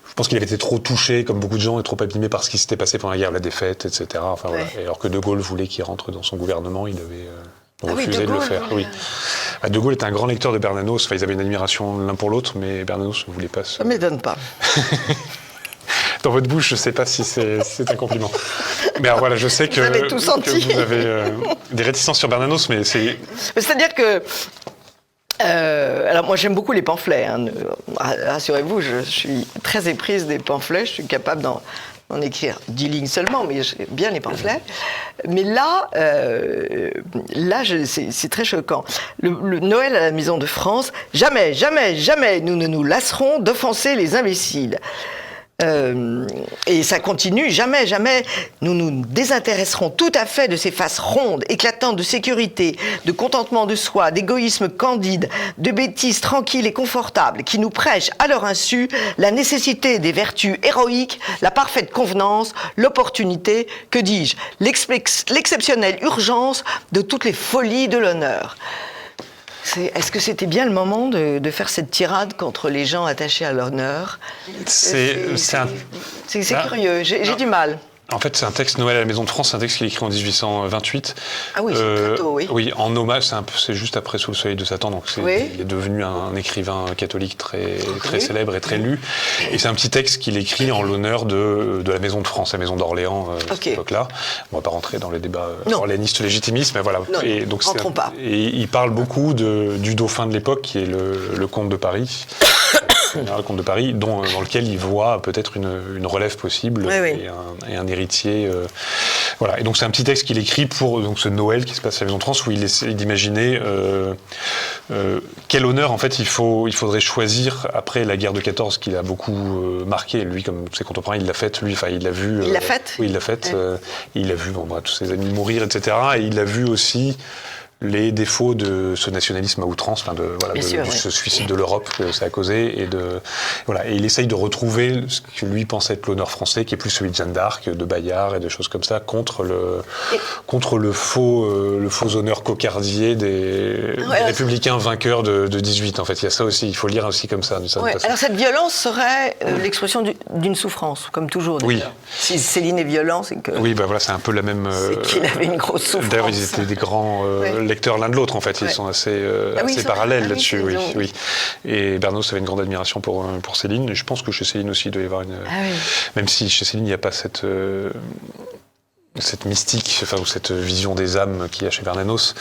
Je pense qu'il avait été trop touché, comme beaucoup de gens, et trop abîmé par ce qui s'était passé pendant la guerre, la défaite, etc. Enfin, voilà. Et alors que De Gaulle voulait qu'il rentre dans son gouvernement, il avait... refusé de le faire. Oui. De Gaulle était un grand lecteur de Bernanos. Enfin, ils avaient une admiration l'un pour l'autre, mais Bernanos ne voulait pas se... Ça ne m'étonne pas. Dans votre bouche, je ne sais pas si c'est un compliment. Mais alors, voilà, je sais que, vous avez tout senti. Que vous avez des réticences sur Bernanos, mais c'est... C'est-à-dire que... alors moi j'aime beaucoup les pamphlets, hein. Rassurez-vous, je suis très éprise des pamphlets, je suis capable d'en écrire 10 lignes seulement, mais j'aime bien les pamphlets. Mais là, c'est très choquant. Le Noël à la Maison de France, jamais, jamais, jamais nous ne nous lasserons d'offenser les imbéciles. Et ça continue, jamais, jamais nous nous désintéresserons tout à fait de ces faces rondes, éclatantes de sécurité, de contentement de soi, d'égoïsme candide, de bêtises tranquilles et confortables, qui nous prêchent à leur insu la nécessité des vertus héroïques, la parfaite convenance, l'opportunité, que dis-je, l'exceptionnelle urgence de toutes les folies de l'honneur. Est-ce que c'était bien le moment de faire cette tirade contre les gens attachés à l'honneur ? C'est curieux, j'ai du mal. En fait, c'est un texte Noël à la Maison de France, c'est un texte qu'il a écrit en 1828. Ah oui, c'est très tôt, oui. Oui, en hommage, c'est juste après Sous le soleil de Satan, donc il est devenu un écrivain catholique très célèbre et très lu. Et c'est un petit texte qu'il écrit en l'honneur de la Maison de France, la Maison d'Orléans, à cette époque-là. On ne va pas rentrer dans les débats orléanistes légitimistes, mais voilà. Non, et donc rentrons pas. Et il parle beaucoup du dauphin de l'époque, qui est le comte de Paris. Le général comte de Paris, dans lequel il voit peut-être une relève possible et un héritier. Voilà. Et donc c'est un petit texte qu'il écrit pour ce Noël qui se passe à la Maison de France, où il essaie d'imaginer quel honneur en fait il faudrait choisir après la guerre de 14 qu'il a beaucoup marqué. Lui, comme ses contemporains, il l'a faite. Lui, il l'a vu. Il l'a faite. Oui, il l'a faite. Il a vu tous ses amis mourir, etc. Et il a vu aussi les défauts de ce nationalisme à outrance, ce suicide de l'Europe que ça a causé, et il essaye de retrouver ce que lui pensait être l'honneur français, qui est plus celui de Jeanne d'Arc, de Bayard et des choses comme ça, contre le faux honneur cocardier des républicains vainqueurs de 18. En fait, il y a ça aussi, il faut lire aussi comme ça. Alors cette violence serait l'expression d'une souffrance, comme toujours. Oui. Si Céline est violente, c'est que. Oui, voilà, c'est un peu la même. C'est qu'il avait une grosse souffrance. D'ailleurs, ils étaient des grands lecteurs l'un de l'autre, en fait. Ils sont assez parallèles là-dessus. Oui. Et Bernanos avait une grande admiration pour Céline. Et je pense que chez Céline aussi, il doit y avoir même si chez Céline, il n'y a pas cette mystique, ou cette vision des âmes qu'il y a chez Bernanos.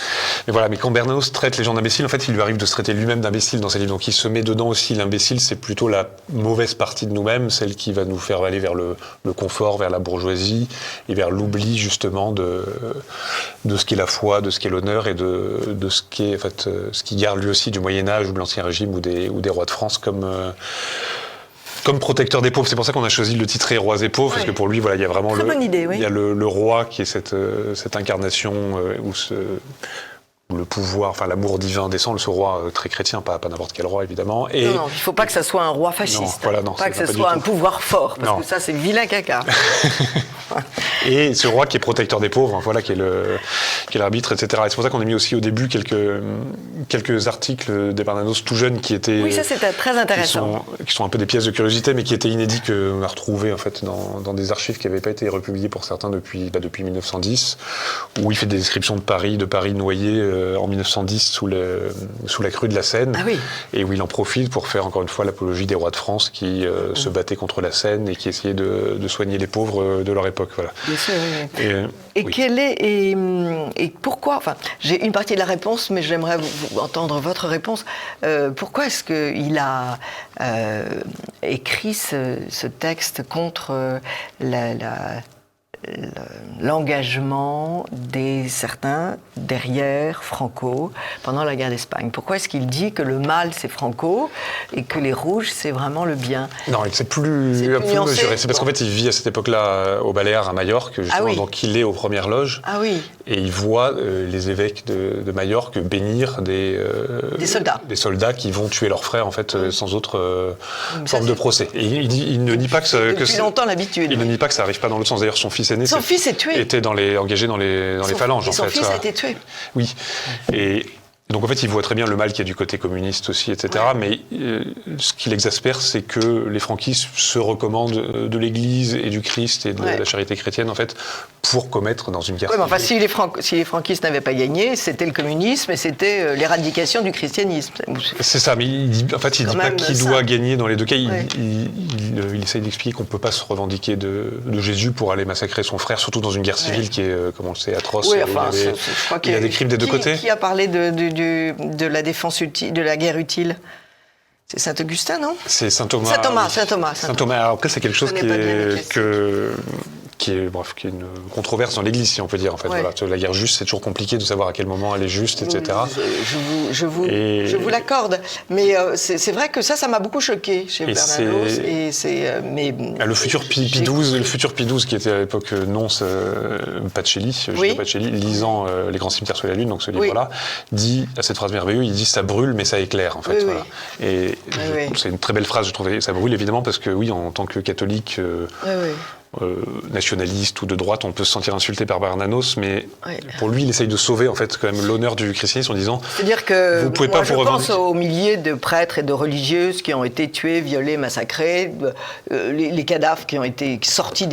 Mais quand Bernanos traite les gens d'imbéciles, en fait, il lui arrive de se traiter lui-même d'imbécile dans ses livres. Donc il se met dedans aussi. L'imbécile, c'est plutôt la mauvaise partie de nous-mêmes, celle qui va nous faire aller vers le confort, vers la bourgeoisie, et vers l'oubli, justement, de ce qu'est la foi, de ce qu'est l'honneur, et de ce qu'est, en fait, ce qui garde lui aussi du Moyen-Âge ou de l'Ancien Régime ou des rois de France comme protecteur des pauvres. C'est pour ça qu'on a choisi de le titrer Rois et pauvres, parce que pour lui, il y a vraiment il y a le roi qui est cette incarnation où le pouvoir, l'amour divin descend, ce roi très chrétien, pas n'importe quel roi évidemment. Et non, il ne faut pas que ça soit un roi fasciste. Pas que ce soit un pouvoir fort, parce que ça c'est vilain caca. Et ce roi qui est protecteur des pauvres, voilà, qui est l'arbitre, etc. Et c'est pour ça qu'on a mis aussi au début quelques articles des Bernanos tout jeunes qui étaient... Oui, ça c'était très intéressant. Qui sont un peu des pièces de curiosité, mais qui étaient inédits qu'on a retrouvés en fait, dans des archives qui n'avaient pas été republiées pour certains depuis 1910, où il fait des descriptions de Paris noyé en 1910 sous la crue de la Seine, et où il en profite pour faire encore une fois l'apologie des rois de France qui se battaient contre la Seine et qui essayaient de soigner les pauvres de leur époque. Voilà. Bien sûr, et pourquoi, enfin, j'ai une partie de la réponse, mais j'aimerais entendre votre réponse. Pourquoi est-ce qu'il a écrit ce texte contre l'engagement des certains derrière Franco pendant la guerre d'Espagne? Pourquoi est-ce qu'il dit que le mal c'est Franco et que les rouges c'est vraiment le bien? Non, c'est plus mesuré. C'est parce qu'en fait il vit à cette époque-là au Baléares à Majorque, justement, donc il est aux premières loges et il voit les évêques de Majorque bénir des soldats qui vont tuer leurs frères en fait sans autre forme de procès. Et il ne nie pas que depuis longtemps l'habitude. Il ne nie pas que ça arrive pas dans l'autre sens. D'ailleurs son fils aîné est tué. Était engagé dans les phalanges. Son fils a été tué. Oui. Et donc en fait, il voit très bien le mal qui est du côté communiste aussi, etc. Ouais. Mais ce qui l'exaspère, c'est que les franquistes se recommandent de l'Église et du Christ et de la charité chrétienne, en fait, pour commettre dans une guerre civile. Mais enfin, si les franquistes n'avaient pas gagné, c'était le communisme et c'était l'éradication du christianisme. C'est ça, mais il dit pas qui doit gagner dans les deux cas. Il essaye d'expliquer qu'on ne peut pas se revendiquer de Jésus pour aller massacrer son frère, surtout dans une guerre civile qui est, comme on le sait, atroce. Oui, enfin, je crois qu'il y a des crimes des deux côtés. Qui a parlé de la défense utile, de la guerre utile? C'est Saint-Augustin, non? C'est Saint-Thomas. Saint-Thomas. Alors après, c'est quelque chose qui est une controverse dans l'Église, si on peut dire. En fait, voilà, la guerre juste, c'est toujours compliqué de savoir à quel moment elle est juste, etc. Je vous l'accorde, mais c'est vrai que ça m'a beaucoup choqué chez Bernanos. Le futur Pie XII, qui était à l'époque nonce Pacelli, lisant Les Grands Cimetières sous la Lune, donc ce livre-là, dit à cette phrase merveilleuse, il dit ça brûle, mais ça éclaire, en fait. Voilà. Et c'est une très belle phrase, je trouvais. Ça brûle évidemment parce que oui, en tant que catholique. Nationaliste ou de droite, on peut se sentir insulté par Bernanos, mais pour lui, il essaye de sauver en fait quand même l'honneur du christianisme en disant. C'est-à-dire que vous pouvez pas vous revendiquer. Je pense aux milliers de prêtres et de religieuses qui ont été tués, violés, massacrés, les cadavres qui ont été sortis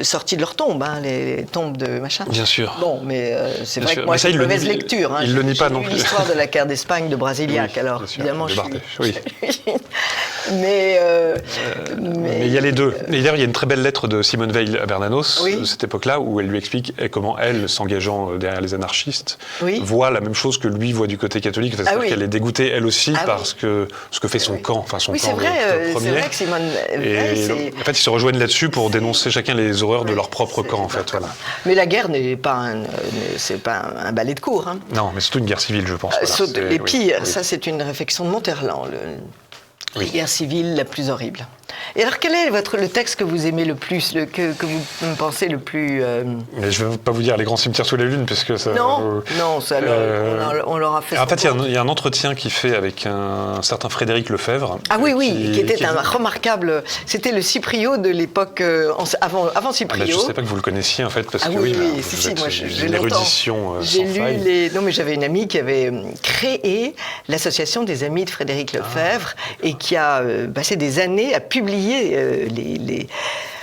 sortis de leur tombe, les tombes de machin. Bien sûr. Bon, mais c'est vrai que moi j'ai une mauvaise lecture. Il le nie pas non plus. L'histoire de la guerre d'Espagne de Brasiliac, alors évidemment je suis. Mais il y a les deux. Et d'ailleurs, il y a une très belle lettre de Simone Veil à Bernanos de cette époque-là où elle lui explique comment elle, s'engageant derrière les anarchistes, voit la même chose que lui voit du côté catholique. C'est-à-dire qu'elle est dégoûtée elle aussi parce que ce que fait son camp, enfin son camp premier. C'est vrai que Simone Veil. En fait, ils se rejoignent là-dessus pour dénoncer chacun les horreurs de leur propre camp, en fait. Voilà. Mais la guerre n'est pas c'est pas un ballet de cour. Hein. Non, mais surtout une guerre civile, je pense. Les pires, ça c'est une réflexion de Monterland. La guerre civile la plus horrible. Et alors, quel est le texte que vous aimez le plus, que vous pensez le plus... Mais je ne vais pas vous dire Les Grands Cimetières sous la Lune, parce que ça... Non, ça, on leur a fait... En fait, il y a un entretien qu'il fait avec un certain Frédéric Lefebvre. Ah oui, qui était un remarquable... C'était le Cyprio de l'époque, avant Cyprio. Je ne sais pas que vous le connaissiez, en fait, parce que moi j'ai l'érudition j'ai lu Non, mais j'avais une amie qui avait créé l'association des amis de Frédéric Lefebvre et qui a passé des années à publier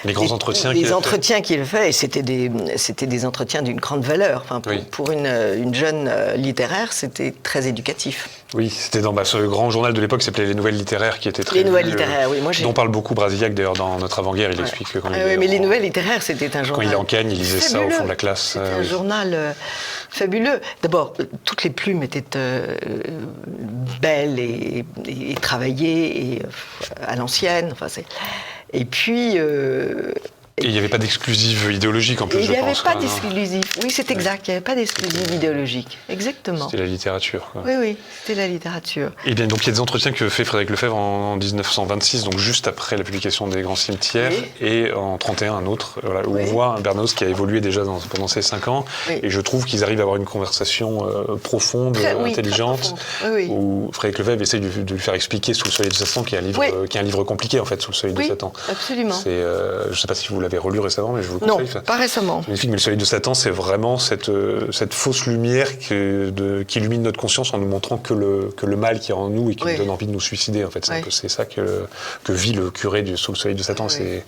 les grands entretiens qu'il fait, et c'était des entretiens d'une grande valeur. Enfin, pour une jeune littéraire, c'était très éducatif. Oui, c'était dans ce grand journal de l'époque qui s'appelait Les Nouvelles littéraires, qui était très... Les Nouvelles littéraires, oui. Dont parle beaucoup Brasiliac, d'ailleurs, dans Notre avant-guerre, il explique que quand mais Les Nouvelles littéraires, c'était un journal... Quand il est en Cagne, il lisait ça au fond de la classe. C'était un journal fabuleux. D'abord, toutes les plumes étaient belles et travaillées et à l'ancienne. Enfin, et puis... Et il n'y avait pas d'exclusive idéologique en plus, je pense. Il n'y avait pas d'exclusive. Oui, c'est exact. Il n'y avait pas d'exclusive idéologique. Exactement. C'était la littérature. Quoi. Oui, c'était la littérature. Et bien, donc il y a des entretiens que fait Frédéric Lefebvre en 1926, donc juste après la publication des Grands Cimetières, et en 31 un autre, où on voit un Bernanos qui a évolué déjà pendant ces 5 ans. Et je trouve qu'ils arrivent à avoir une conversation profonde, intelligente, où Frédéric Lefebvre essaye de lui faire expliquer Sous le soleil de Satan, qui est un livre compliqué en fait, Sous le soleil de Satan. Absolument. Je ne sais pas si vous l'avez relu récemment, mais je vous le conseille. Non, pas récemment. C'est magnifique, mais Le Soleil de Satan, c'est vraiment cette fausse lumière qui illumine notre conscience en nous montrant que le mal qui est en nous et qui nous donne envie de nous suicider. En fait, c'est ça que vit le curé sous Le Soleil de Satan. C'est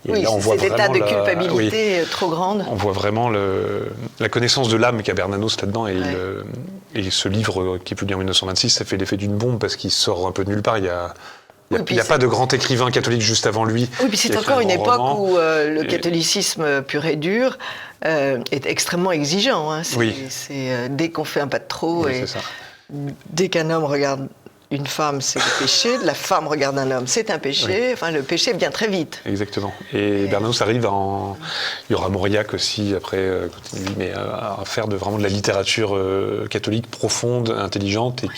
l'état de culpabilité trop grande. On voit vraiment la connaissance de l'âme qu'a Bernanos là-dedans, et ce livre qui est publié en 1926, ça fait l'effet d'une bombe parce qu'il sort un peu de nulle part. Il n'y a pas de grand écrivain catholique juste avant lui. Oui, puis c'est encore une époque où le catholicisme pur et dur est extrêmement exigeant. Hein. Dès qu'on fait un pas de trop, et dès qu'un homme regarde une femme, c'est le péché. La femme regarde un homme, c'est un péché. Oui. Enfin, le péché vient très vite. Exactement. Et Bernanos arrive il y aura Mauriac aussi, après, mais à faire vraiment de la littérature catholique profonde, intelligente, et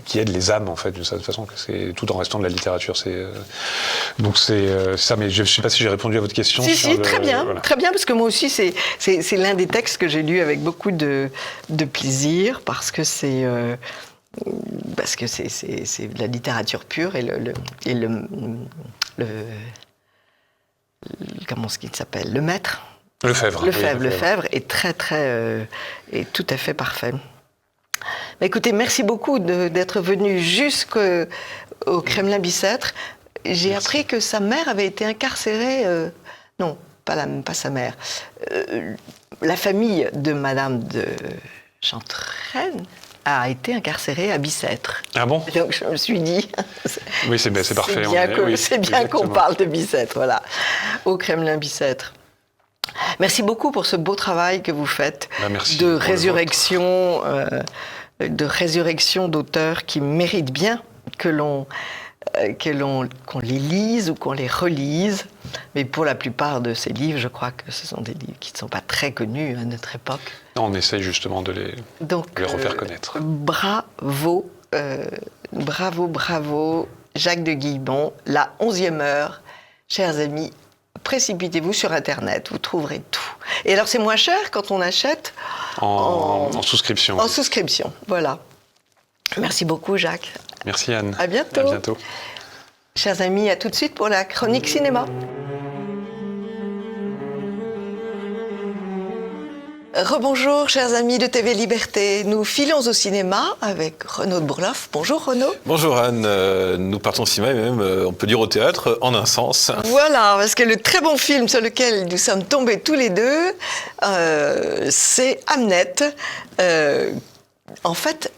qui aide les âmes, en fait, d'une certaine façon, tout en restant de la littérature. Donc c'est ça, mais je ne sais pas si j'ai répondu à votre question. Si, très bien, parce que moi aussi, c'est l'un des textes que j'ai lu avec beaucoup de plaisir, parce que c'est de la littérature pure, et comment est-ce qu'il s'appelle, le maître Lefebvre est est tout à fait parfait. Mais écoutez, merci beaucoup d'être venu jusqu'au Kremlin-Bicêtre. J'ai appris que sa mère avait été incarcérée. Non, pas sa mère. La famille de Madame de Chantrenne a été incarcérée à Bicêtre. Ah bon? Donc je me suis dit... Oui, c'est parfait. C'est bien qu'on parle de Bicêtre, voilà. Au Kremlin-Bicêtre. Merci beaucoup pour ce beau travail que vous faites de résurrection d'auteurs qui méritent bien qu'on les lise ou qu'on les relise. Mais pour la plupart de ces livres, je crois que ce sont des livres qui ne sont pas très connus à notre époque. On essaye justement de les refaire connaître. Bravo, Jacques de Guillemont, La 11e heure. Chers amis, précipitez-vous sur Internet, vous trouverez tout. Et alors c'est moins cher quand on achète en souscription. En souscription, voilà. Merci beaucoup, Jacques. Merci, Anne. À bientôt. À bientôt. Chers amis, à tout de suite pour la chronique cinéma. Rebonjour, chers amis de TV Liberté. Nous filons au cinéma avec Renaud de Bourloff. Bonjour, Renaud. Bonjour, Anne. Nous partons au cinéma et même, on peut dire au théâtre, en un sens. Voilà, parce que le très bon film sur lequel nous sommes tombés tous les deux, c'est Hamnet. En fait,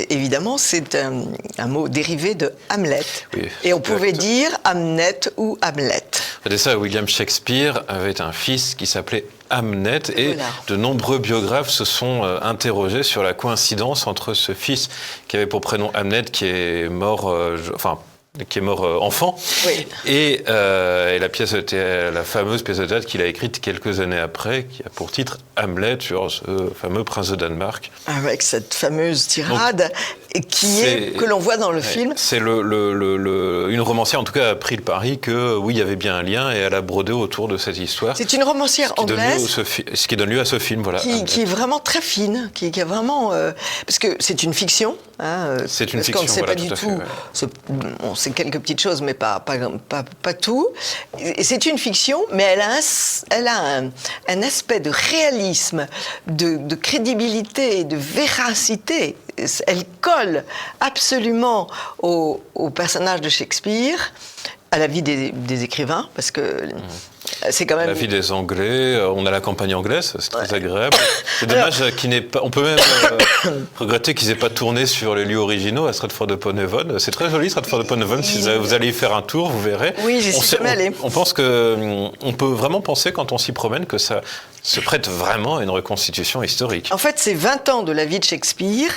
évidemment, c'est un mot dérivé de Hamlet. Oui, et on pouvait dire Hamnet ou Hamlet. C'est ça, William Shakespeare avait un fils qui s'appelait Hamnet, et de nombreux biographes se sont interrogés sur la coïncidence entre ce fils qui avait pour prénom Hamnet, qui est mort, enfant, et la fameuse pièce de théâtre qu'il a écrite quelques années après, qui a pour titre Hamlet, sur ce fameux prince de Danemark. Avec cette fameuse tirade que l'on voit dans le film. C'est une romancière, en tout cas, a pris le pari que oui, il y avait bien un lien, et elle a brodé autour de cette histoire. C'est une romancière anglaise. Ce qui donne lieu à ce film, voilà. Qui est vraiment très fine, qui est vraiment... parce que c'est une fiction. C'est une fiction, qu'on ne sait voilà, pas du tout. On sait quelques petites choses, mais pas tout. Et c'est une fiction, mais elle a un aspect de réalisme, de crédibilité, de véracité. Elle colle absolument au personnage de Shakespeare, à la vie des écrivains, parce que c'est quand même... La vie des Anglais, on a la campagne anglaise, c'est très agréable. C'est dommage qu'il n'ait pas... On peut même regretter qu'ils n'aient pas tourné sur les lieux originaux à Stratford-upon-Avon. C'est très joli, Stratford-upon-Avon. Si vous allez y faire un tour, vous verrez. Oui, j'y suis jamais allée. On pense on peut vraiment penser, quand on s'y promène, que ça se prête vraiment à une reconstitution historique. En fait, c'est 20 ans de la vie de Shakespeare,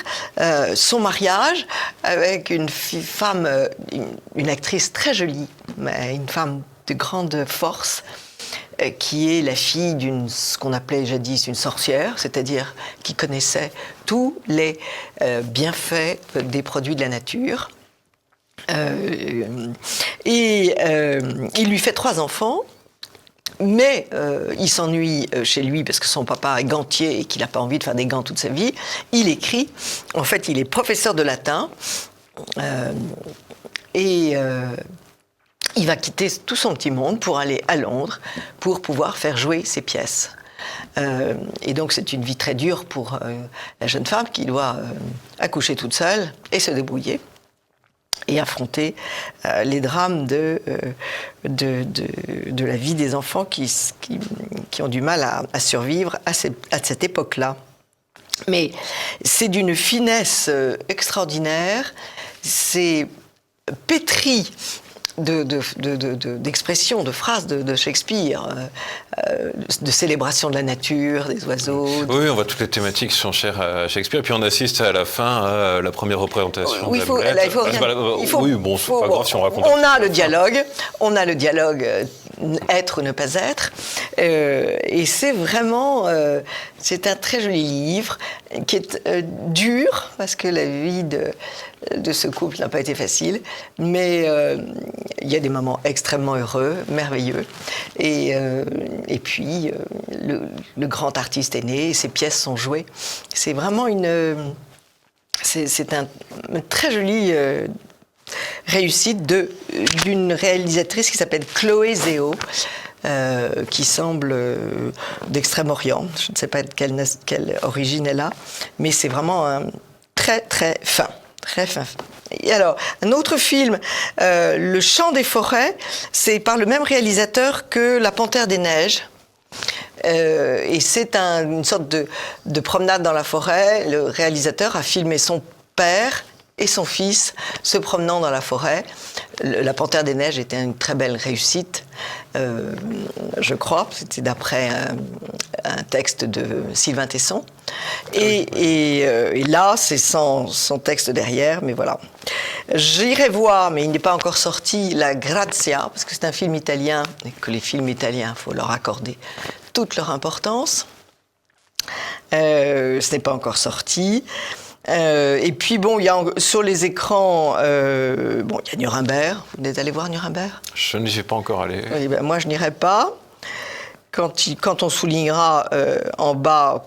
son mariage avec une femme, une actrice très jolie, mais une femme de grande force, qui est la fille ce qu'on appelait jadis une sorcière, c'est-à-dire qui connaissait tous les bienfaits des produits de la nature. Il lui fait 3 enfants. Mais il s'ennuie chez lui parce que son papa est gantier et qu'il n'a pas envie de faire des gants toute sa vie. Il écrit. En fait, il est professeur de latin. il va quitter tout son petit monde pour aller à Londres pour pouvoir faire jouer ses pièces. Et donc c'est une vie très dure pour la jeune femme qui doit accoucher toute seule et se débrouiller et affronter les drames de la vie des enfants qui ont du mal à survivre à cette époque-là. Mais c'est d'une finesse extraordinaire, c'est pétri d'expressions, de phrases de Shakespeare, de célébration de la nature, des oiseaux. Oui, on voit toutes les thématiques qui sont chères à Shakespeare, et puis on assiste à la fin à la première représentation oui, d'Hamlet. Oui, bon, c'est pas grave si on raconte. On a le dialogue, être ou ne pas être, et c'est vraiment, c'est un très joli livre qui est dur, parce que la vie de ce couple n'a pas été facile, mais il y a des moments extrêmement heureux, merveilleux. Et puis, le grand artiste est né, et ses pièces sont jouées. C'est vraiment une très jolie réussite d'une réalisatrice qui s'appelle Chloé Zhao, qui semble d'Extrême-Orient. Je ne sais pas de quelle origine elle a, mais c'est vraiment très, très fin. Très fin. Et alors, un autre film, Le Chant des forêts, c'est par le même réalisateur que La Panthère des neiges. Et c'est une sorte de promenade dans la forêt. Le réalisateur a filmé son père et son fils se promenant dans la forêt. La Panthère des neiges était une très belle réussite, je crois. C'était d'après un texte de Sylvain Tesson. Et là, c'est son texte derrière, mais voilà. J'irai voir, mais il n'est pas encore sorti, La Grazia, parce que c'est un film italien, et que les films italiens, il faut leur accorder toute leur importance. Ce n'est pas encore sorti. Et puis bon, il y a sur les écrans, il y a Nuremberg. Vous êtes allé voir Nuremberg ? Je n'y suis pas encore allé. Oui, ben, moi, je n'irai pas. Quand on soulignera en bas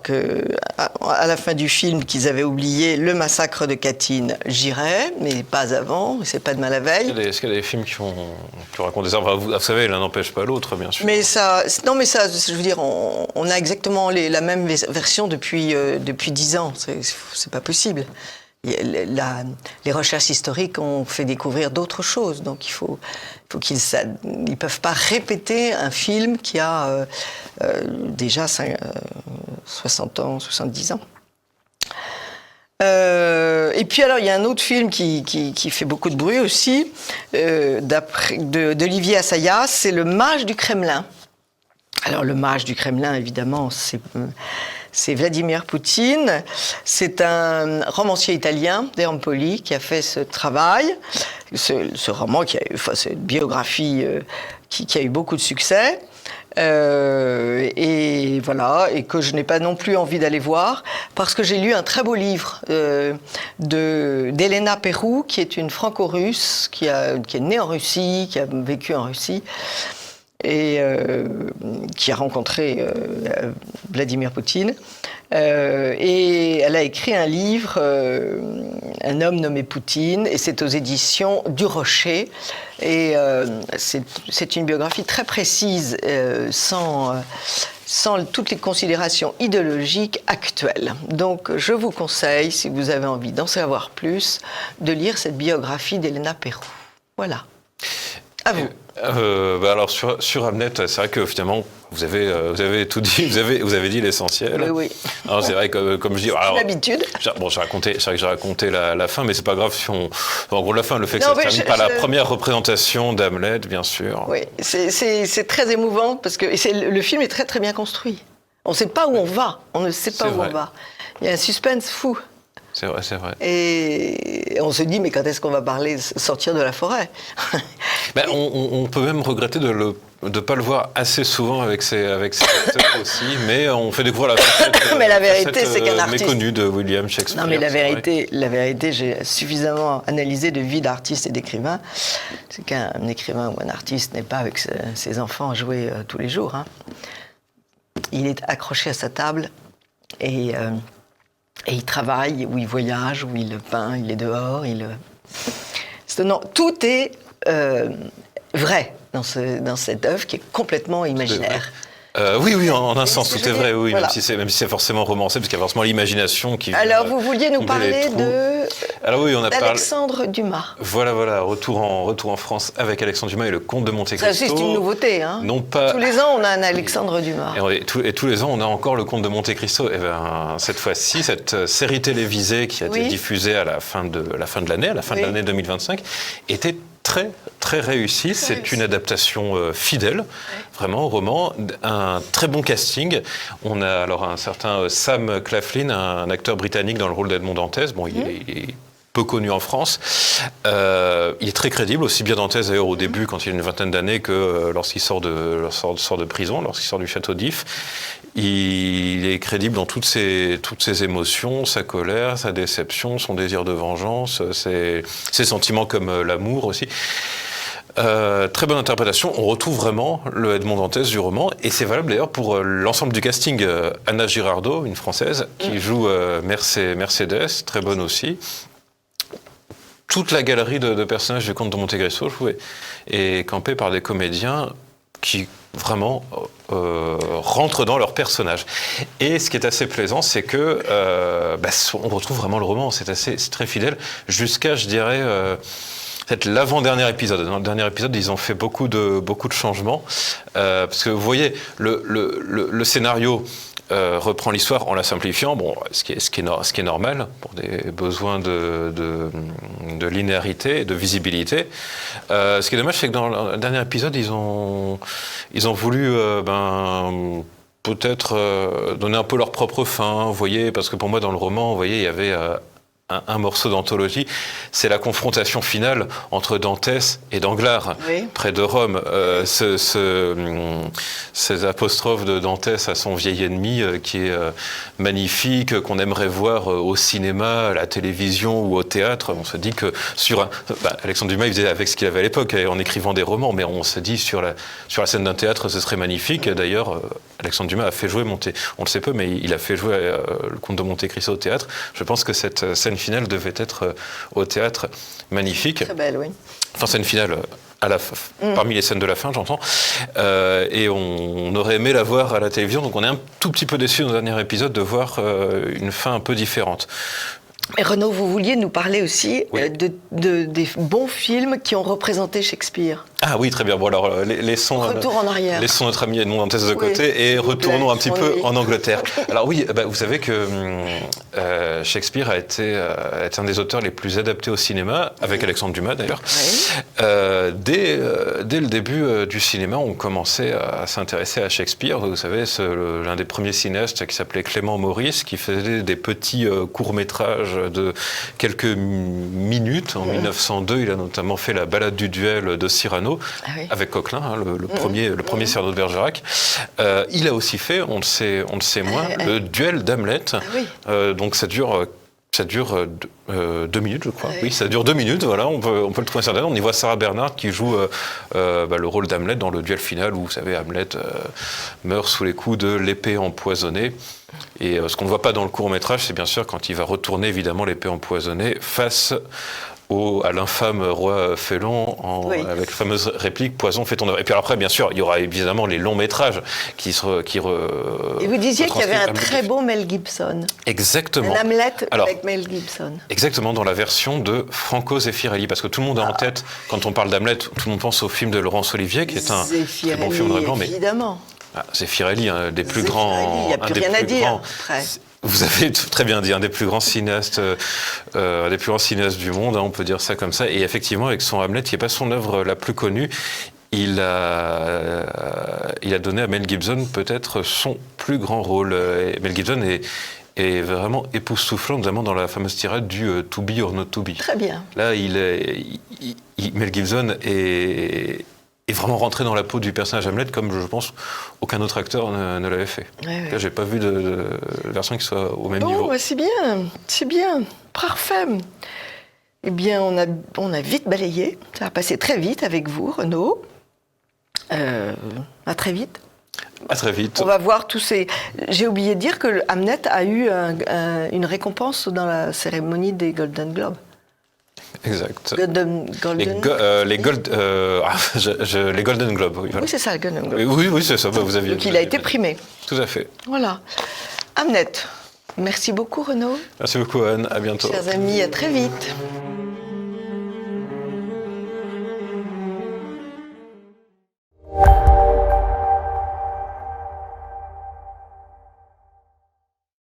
à la fin du film qu'ils avaient oublié le massacre de Katyn, j'irai, mais pas avant, c'est pas de mal la veille. Est-ce qu'il y a des films qui racontent ça ? Enfin, vous savez, l'un n'empêche pas l'autre, bien sûr. Mais ça, je veux dire, on a exactement la même version depuis 10 ans, c'est pas possible. Les recherches historiques ont fait découvrir d'autres choses, donc ils peuvent pas répéter un film qui a déjà 60 ans, 70 ans. Et puis alors il y a un autre film qui fait beaucoup de bruit aussi, d'Olivier Assayas, c'est Le Mage du Kremlin. Alors le Mage du Kremlin, évidemment, c'est Vladimir Poutine. C'est un romancier italien, De Empoli, qui a fait ce travail. Ce roman, c'est une biographie qui a eu beaucoup de succès. Et voilà, et que je n'ai pas non plus envie d'aller voir, parce que j'ai lu un très beau livre d'Elena Perrou, qui est une franco-russe, qui est née en Russie, qui a vécu en Russie, et qui a rencontré Vladimir Poutine. Et elle a écrit un livre, Un homme nommé Poutine, et c'est aux éditions du Rocher. Et c'est une biographie très précise, sans toutes les considérations idéologiques actuelles. Donc je vous conseille, si vous avez envie d'en savoir plus, de lire cette biographie d'Elena Perrou. Voilà. À vous. Alors sur Hamlet, c'est vrai que finalement vous avez tout dit, vous avez dit l'essentiel. Oui. Alors c'est vrai que comme je dis, l'habitude. Bon, c'est vrai que j'ai raconté la fin, mais c'est pas grave si en gros la fin, le fait que ça se termine par la première représentation d'Hamlet, bien sûr. Oui, c'est très émouvant parce que le film est très très bien construit. On ne sait pas où on va, on ne sait pas où on va. Il y a un suspense fou. C'est vrai, c'est vrai. Et on se dit, mais quand est-ce qu'on va sortir de la forêt? On peut même regretter de ne pas le voir assez souvent avec ses acteurs aussi, mais on fait découvrir la facette, mais la vérité, c'est qu'un artiste méconnu de William Shakespeare. Non, mais la vérité, j'ai suffisamment analysé de vie d'artiste et d'écrivain. C'est qu'un écrivain ou un artiste n'est pas avec ses enfants à jouer tous les jours. Hein. Il est accroché à sa table et il travaille, ou il voyage, ou il peint, il est dehors. Non, tout est vrai dans cette œuvre qui est complètement imaginaire. Oui, en un sens, tout est vrai, oui, voilà. même si c'est forcément romancé, parce qu'il y a forcément l'imagination qui... Alors, vous vouliez nous parler d'Alexandre Dumas. Voilà, retour en France avec Alexandre Dumas et le Comte de Monte Cristo. Ça aussi, c'est une nouveauté, hein. Non pas... Tous les ans, on a un Alexandre Dumas. Et tous les ans, on a encore le Comte de Monte Cristo. Et bien, cette fois-ci, cette série télévisée qui a été diffusée à la fin de l'année, à la fin de l'année 2025, était très, très réussi. C'est une adaptation fidèle, vraiment, au roman. Un très bon casting. On a alors un certain Sam Claflin, un acteur britannique dans le rôle d'Edmond Dantès. Bon, il est peu connu en France. Il est très crédible, aussi bien Dantès d'ailleurs au début, quand il a une vingtaine d'années, que lorsqu'il sort de prison, lorsqu'il sort du château d'If. Il est crédible dans toutes ses émotions, sa colère, sa déception, son désir de vengeance, ses sentiments comme l'amour aussi. Très bonne interprétation. On retrouve vraiment le Edmond Dantès du roman, et c'est valable d'ailleurs pour l'ensemble du casting. Anna Girardot, une Française, qui joue Mercedes, très bonne aussi. Toute la galerie de personnages du Comte de Monte Cristo, je trouvais, est campée par des comédiens qui vraiment rentrent dans leur personnage. Et ce qui est assez plaisant, c'est que on retrouve vraiment le roman. C'est très fidèle jusqu'à, je dirais, peut-être l'avant-dernier épisode. Dans le dernier épisode, ils ont fait beaucoup de changements, parce que vous voyez, le scénario reprend l'histoire en la simplifiant, ce qui est normal pour des besoins de linéarité, de visibilité. Ce qui est dommage, c'est que dans le dernier épisode, ils ont voulu peut-être donner un peu leur propre fin, vous voyez, parce que pour moi, dans le roman, vous voyez, il y avait un morceau d'anthologie, c'est la confrontation finale entre Dantès et Danglars, près de Rome. Ces apostrophes de Dantès à son vieil ennemi, qui est magnifique, qu'on aimerait voir au cinéma, à la télévision ou au théâtre. On se dit que Alexandre Dumas, il faisait avec ce qu'il avait à l'époque, en écrivant des romans, mais on se dit sur la scène d'un théâtre, ce serait magnifique. D'ailleurs, Alexandre Dumas a fait jouer on le sait peu, mais il a fait jouer le Comte de Monte Cristo au théâtre. Je pense que cette scène finale devait être au théâtre magnifique. Très belle, oui. Enfin, scène finale parmi les scènes de la fin, j'entends. Et on aurait aimé la voir à la télévision, donc on est un tout petit peu déçus dans le dernier épisode de voir une fin un peu différente. Et Renaud, vous vouliez nous parler aussi des bons films qui ont représenté Shakespeare. Ah oui, très bien. Bon, alors, laissons Retour en arrière. Laissons notre ami Edmond Dantès de côté et retournons un petit peu en Angleterre. Alors oui, vous savez que Shakespeare a été un des auteurs les plus adaptés au cinéma, avec Alexandre Dumas d'ailleurs. Dès le début du cinéma, on commençait à s'intéresser à Shakespeare. Vous savez, l'un des premiers cinéastes qui s'appelait Clément Maurice, qui faisait des petits courts-métrages de quelques minutes. En 1902, il a notamment fait La Ballade du duel de Cyrano, avec Coquelin, le premier Cyrano de Bergerac. Il a aussi fait, on le sait moins, le duel d'Hamlet. Donc ça dure 2 minutes, je crois. Oui, ça dure 2 minutes, voilà, on peut le trouver sur Internet. On y voit Sarah Bernhardt qui joue le rôle d'Hamlet dans le duel final où, vous savez, Hamlet meurt sous les coups de l'épée empoisonnée. Et ce qu'on ne voit pas dans le court-métrage, c'est bien sûr quand il va retourner, évidemment, l'épée empoisonnée face à l'infâme roi Félon, avec la fameuse réplique « Poison, fais ton œuvre ». Et puis après, bien sûr, il y aura évidemment les longs métrages qui Et vous disiez qu'il y avait un très beau Mel Gibson. Exactement. Un Hamlet avec Mel Gibson. Exactement, dans la version de Franco Zeffirelli. Parce que tout le monde a en tête, quand on parle d'Hamlet, tout le monde pense au film de Laurence Olivier, qui est un très bon film de blanc. Évidemment. Zeffirelli, un des plus grands... Il n'y a plus rien à dire après. Vous avez très bien dit, un des plus grands cinéastes du monde, on peut dire ça comme ça. Et effectivement, avec son Hamlet, qui n'est pas son œuvre la plus connue, il a donné à Mel Gibson peut-être son plus grand rôle. Et Mel Gibson est vraiment époustouflant, notamment dans la fameuse tirade du « to be or not to be ». Très bien. Là, Mel Gibson est vraiment rentré dans la peau du personnage Hamlet comme, je pense, aucun autre acteur ne l'avait fait. Là, j'ai pas vu de version qui soit au même niveau. C'est bien, parfait. Eh bien, on a vite balayé. Ça a passé très vite avec vous, Renaud. À très vite. À très vite. On va voir tous ces... J'ai oublié de dire que Hamlet a eu une récompense dans la cérémonie des Golden Globes. Exact. Golden... Les Golden Globes, oui. Voilà. Oui, c'est ça, le Golden Globe. Oui, c'est ça. Bah, vous aviez. Donc il a été primé. Tout à fait. Voilà. Hamnet. Merci beaucoup, Renaud. Merci beaucoup, Anne. À bientôt. Chers amis, à très vite.